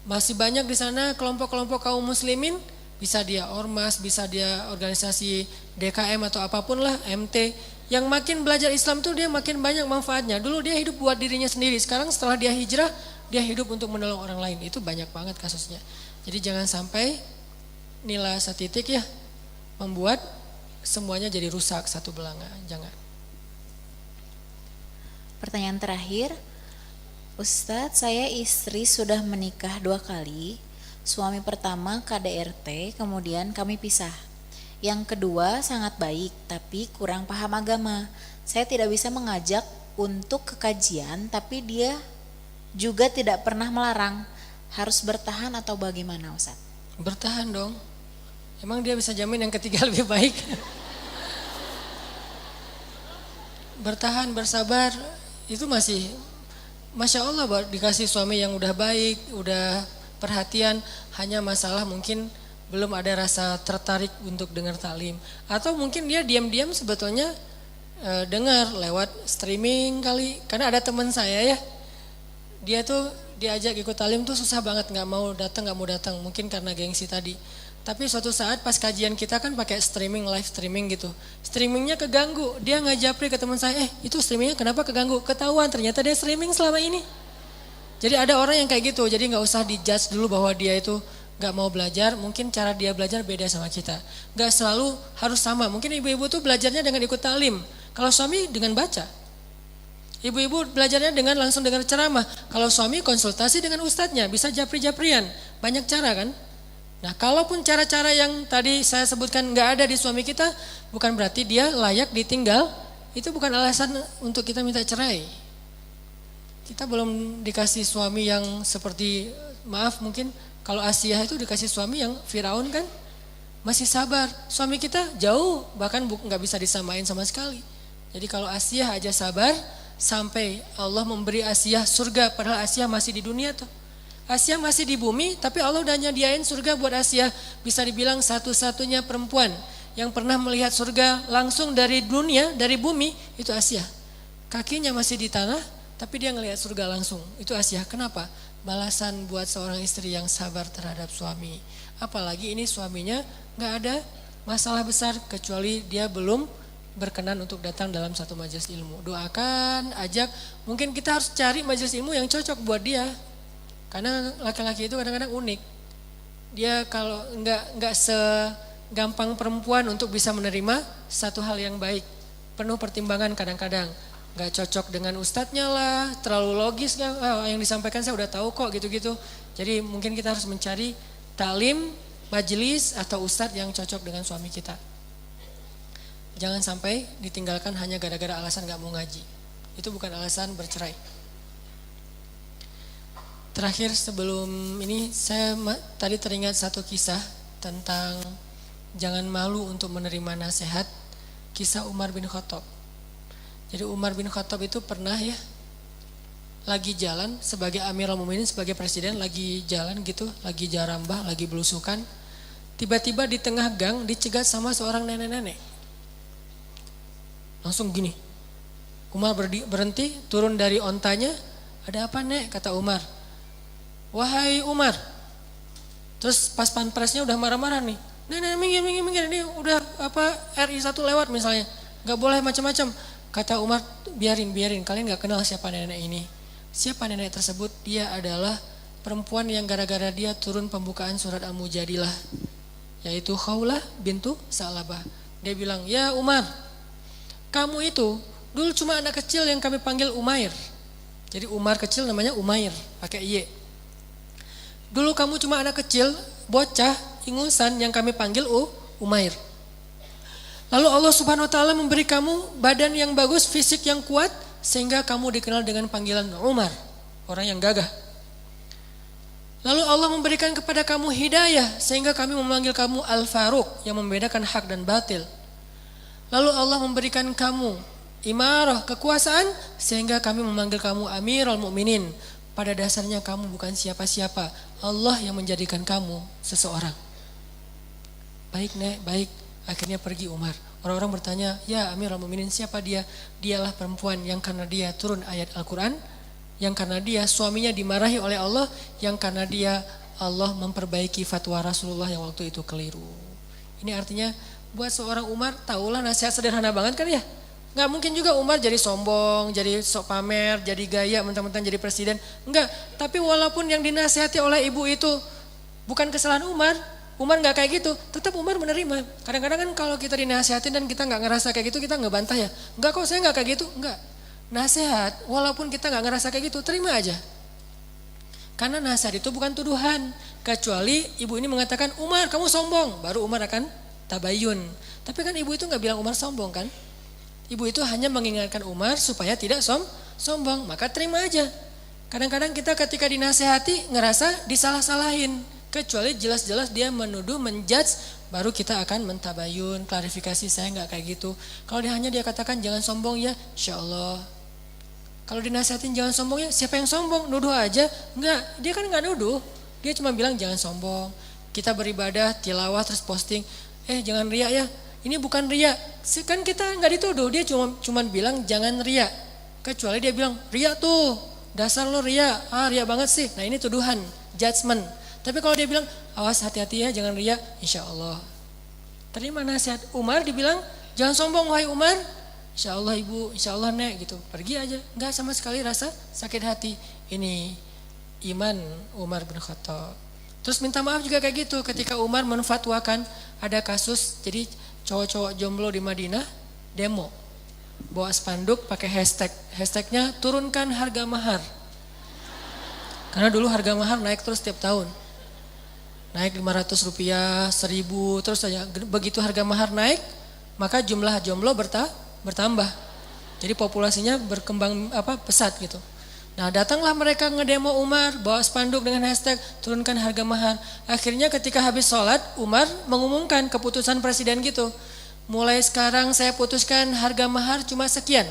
Masih banyak di sana kelompok-kelompok kaum muslimin, bisa dia ormas, bisa dia organisasi DKM atau apapun lah, MT, yang makin belajar Islam tuh dia makin banyak manfaatnya. Dulu dia hidup buat dirinya sendiri, sekarang setelah dia hijrah, dia hidup untuk menolong orang lain. Itu banyak banget kasusnya. Jadi jangan sampai nilai setitik ya membuat semuanya jadi rusak satu belanga, jangan. Pertanyaan terakhir, Ustadz, saya istri sudah menikah 2 kali. Suami pertama KDRT, kemudian kami pisah. Yang kedua sangat baik, tapi kurang paham agama. Saya tidak bisa mengajak untuk ke kajian, tapi dia juga tidak pernah melarang. Harus bertahan atau bagaimana, Ustadz? Bertahan dong. Emang dia bisa jamin yang ketiga lebih baik? Bertahan, bersabar, itu masih Masya Allah dikasih suami yang udah baik, udah perhatian. Hanya masalah mungkin belum ada rasa tertarik untuk dengar taklim. Atau mungkin dia diam-diam sebetulnya dengar lewat streaming kali. Karena ada teman saya ya, dia tuh diajak ikut taklim tuh susah banget, gak mau datang. Mungkin karena gengsi tadi. Tapi suatu saat pas kajian kita kan pakai streaming, live streaming gitu. Streamingnya keganggu, dia ngajapri ke teman saya, itu streamingnya kenapa keganggu? Ketahuan ternyata dia streaming selama ini. Jadi ada orang yang kayak gitu, jadi gak usah dijudge dulu bahwa dia itu gak mau belajar. Mungkin cara dia belajar beda sama kita. Gak selalu harus sama, mungkin ibu-ibu tuh belajarnya dengan ikut taklim. Kalau suami dengan baca. Ibu-ibu belajarnya dengan langsung dengar ceramah. Kalau suami konsultasi dengan ustadznya, bisa japri-japrian. Banyak cara kan? Nah, kalaupun cara-cara yang tadi saya sebutkan nggak ada di suami kita, bukan berarti dia layak ditinggal. Itu bukan alasan untuk kita minta cerai. Kita belum dikasih suami yang seperti, maaf mungkin kalau Asia itu dikasih suami yang Firaun kan, masih sabar. Suami kita jauh, bahkan nggak bisa disamain sama sekali. Jadi kalau Asia aja sabar, sampai Allah memberi Asia surga, padahal Asia masih di dunia tuh. Asia masih di bumi, tapi Allah udah nyediain surga buat Asia. Bisa dibilang satu-satunya perempuan yang pernah melihat surga langsung dari dunia, dari bumi, itu Asia. Kakinya masih di tanah, tapi dia ngelihat surga langsung. Itu Asia. Kenapa? Balasan buat seorang istri yang sabar terhadap suami. Apalagi ini suaminya gak ada masalah besar, kecuali dia belum berkenan untuk datang dalam satu majelis ilmu. Doakan, ajak. Mungkin kita harus cari majelis ilmu yang cocok buat dia. Karena laki-laki itu kadang-kadang unik. Dia kalau nggak segampang perempuan untuk bisa menerima satu hal yang baik. Penuh pertimbangan kadang-kadang. Nggak cocok dengan ustadznya lah, terlalu logis yang disampaikan saya udah tahu kok gitu-gitu. Jadi mungkin kita harus mencari taklim, majelis atau ustadz yang cocok dengan suami kita. Jangan sampai ditinggalkan hanya gara-gara alasan nggak mau ngaji. Itu bukan alasan bercerai. Terakhir sebelum ini saya tadi teringat satu kisah tentang jangan malu untuk menerima nasihat, kisah Umar bin Khattab. Jadi Umar bin Khattab itu pernah ya lagi jalan sebagai Amirul Mukminin, sebagai presiden, lagi jalan gitu, lagi jarambah, lagi belusukan. Tiba-tiba di tengah gang dicegat sama seorang nenek-nenek. Langsung gini. Umar berhenti, turun dari ontanya. Ada apa, Nek? Kata Umar. Wahai Umar. Terus pas panpresnya udah marah-marah nih. Nenek minggir, ini udah RI 1 lewat misalnya. Gak boleh macam-macam. Kata Umar, biarin, kalian gak kenal siapa nenek ini. Siapa nenek tersebut? Dia adalah perempuan yang gara-gara dia turun pembukaan surat Al-Mujadilah, yaitu Khawlah bintu Sa'labah. Dia bilang, ya Umar, kamu itu dulu cuma anak kecil yang kami panggil Umair. Jadi Umar kecil namanya Umair, pakai Y. Dulu kamu cuma anak kecil, bocah, ingusan yang kami panggil Umair. Lalu Allah Subhanahu wa taala memberi kamu badan yang bagus, fisik yang kuat, sehingga kamu dikenal dengan panggilan Umar, orang yang gagah. Lalu Allah memberikan kepada kamu hidayah sehingga kami memanggil kamu Al-Faruq yang membedakan hak dan batil. Lalu Allah memberikan kamu imarah, kekuasaan sehingga kami memanggil kamu Amirul Mukminin. Pada dasarnya kamu bukan siapa-siapa, Allah yang menjadikan kamu seseorang. Baik Nek, baik. Akhirnya pergi Umar. Orang-orang bertanya, ya Amirul Mukminin siapa dia? Dialah perempuan yang karena dia turun ayat Al-Quran, yang karena dia suaminya dimarahi oleh Allah, yang karena dia Allah memperbaiki fatwa Rasulullah yang waktu itu keliru. Ini artinya buat seorang Umar, tahulah nasihat sederhana banget kan ya. Nggak mungkin juga Umar jadi sombong, jadi sok pamer, jadi gaya mentang-mentang jadi presiden. Enggak, tapi walaupun yang dinasihati oleh ibu itu bukan kesalahan Umar nggak kayak gitu, tetap Umar menerima. Kadang-kadang kan kalau kita dinasihatin dan kita nggak ngerasa kayak gitu, kita nggak bantah ya. Enggak kok, saya nggak kayak gitu, enggak. Nasihat, walaupun kita nggak ngerasa kayak gitu, terima aja. Karena nasihat itu bukan tuduhan. Kecuali ibu ini mengatakan, Umar kamu sombong, baru Umar akan tabayun. Tapi kan ibu itu nggak bilang Umar sombong kan. Ibu itu hanya mengingatkan Umar supaya tidak sombong, maka terima aja. Kadang-kadang kita ketika dinasehati ngerasa disalah-salahin. Kecuali jelas-jelas dia menuduh, menjudge, baru kita akan mentabayun, klarifikasi saya nggak kayak gitu. Kalau dia katakan jangan sombong ya, insya Allah. Kalau dinasehatin jangan sombong ya, siapa yang sombong? Nuduh aja? Enggak, dia kan nggak nuduh. Dia cuma bilang jangan sombong. Kita beribadah, tilawah terus posting, jangan riya ya. Ini bukan riya. Kan kita nggak dituduh, dia cuma bilang jangan riya. Kecuali dia bilang riya tuh, dasar lo riya, riya banget sih. Nah ini tuduhan, judgement. Tapi kalau dia bilang awas hati-hati ya jangan riya, insya Allah. Terima nasihat. Umar dibilang jangan sombong wahai Umar. Insya Allah ibu, insya Allah nek gitu. Pergi aja, nggak sama sekali rasa sakit hati. Ini iman Umar bin Khattab. Terus minta maaf juga kayak gitu ketika Umar menfatwakan ada kasus jadi cowok-cowok jomblo di Madinah demo. Bawa spanduk pakai hashtagnya turunkan harga mahar. Karena dulu harga mahar naik terus setiap tahun. Naik 500 rupiah, 1000, terus saja. Begitu harga mahar naik, maka jumlah jomblo bertambah. Jadi populasinya berkembang pesat gitu. Nah datanglah mereka ngedemo Umar, bawa spanduk dengan hashtag turunkan harga mahar. Akhirnya ketika habis sholat, Umar mengumumkan keputusan presiden gitu. Mulai sekarang saya putuskan harga mahar cuma sekian.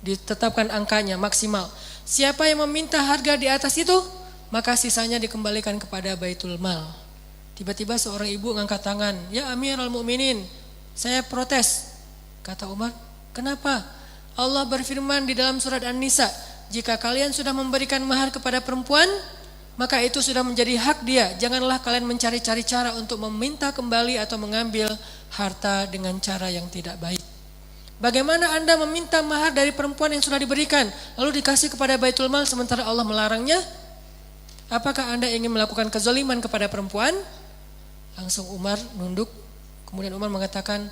Ditetapkan angkanya maksimal. Siapa yang meminta harga di atas itu, maka sisanya dikembalikan kepada Baitul Mal. Tiba-tiba seorang ibu ngangkat tangan, ya Amirul Mukminin, saya protes. Kata Umar, kenapa? Allah berfirman di dalam surat An-Nisa, jika kalian sudah memberikan mahar kepada perempuan, maka itu sudah menjadi hak dia. Janganlah kalian mencari-cari cara untuk meminta kembali atau mengambil harta dengan cara yang tidak baik. Bagaimana Anda meminta mahar dari perempuan yang sudah diberikan, lalu dikasih kepada Baitul Mal sementara Allah melarangnya? Apakah Anda ingin melakukan kezaliman kepada perempuan? Langsung Umar nunduk, kemudian Umar mengatakan,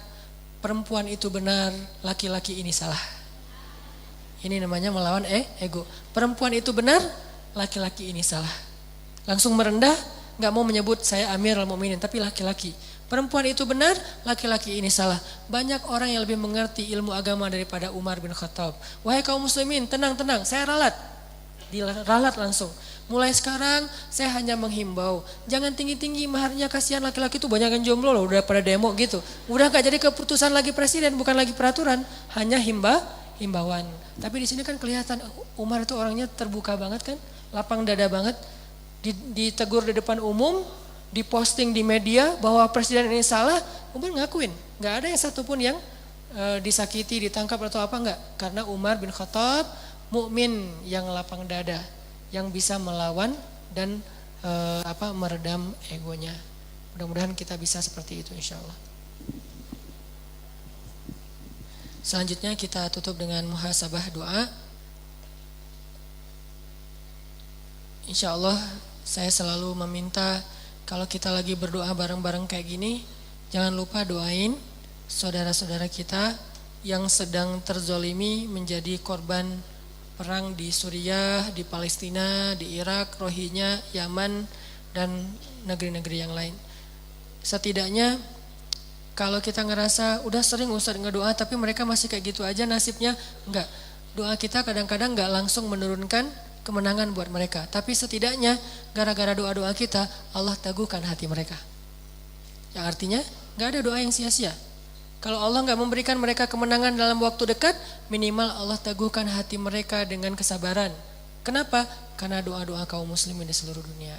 perempuan itu benar, laki-laki ini salah. Ini namanya melawan ego. Perempuan itu benar, laki-laki ini salah. Langsung merendah, gak mau menyebut saya Amirul Mukminin, tapi laki-laki. Perempuan itu benar, laki-laki ini salah. Banyak orang yang lebih mengerti ilmu agama daripada Umar bin Khattab. Wahai kaum muslimin, tenang, saya ralat. Diralat langsung. Mulai sekarang saya hanya menghimbau, jangan tinggi-tinggi maharnya, kasihan laki-laki itu banyak yang jomblo loh, udah pada demo gitu. Udah gak jadi keputusan lagi presiden, bukan lagi peraturan, hanya himbauan. Tapi di sini kan kelihatan Umar itu orangnya terbuka banget kan, lapang dada banget, ditegur di depan umum, diposting di media bahwa presiden ini salah, Umar ngakuin. Gak ada yang satupun yang disakiti, ditangkap atau apa enggak. Karena Umar bin Khattab mukmin yang lapang dada, yang bisa melawan dan meredam egonya. Mudah-mudahan kita bisa seperti itu insya Allah. Selanjutnya kita tutup dengan muhasabah doa. Insya Allah saya selalu meminta kalau kita lagi berdoa bareng-bareng kayak gini, jangan lupa doain saudara-saudara kita yang sedang terzolimi menjadi korban perang di Suriah, di Palestina, di Irak, Rohingya, Yaman, dan negeri-negeri yang lain. Setidaknya kalau kita ngerasa udah sering Ustadz ngedoa tapi mereka masih kayak gitu aja nasibnya, enggak. Doa kita kadang-kadang enggak langsung menurunkan kemenangan buat mereka. Tapi setidaknya gara-gara doa-doa kita, Allah teguhkan hati mereka. Yang artinya gak ada doa yang sia-sia. Kalau Allah gak memberikan mereka kemenangan dalam waktu dekat, minimal Allah teguhkan hati mereka dengan kesabaran. Kenapa? Karena doa-doa kaum muslimin di seluruh dunia.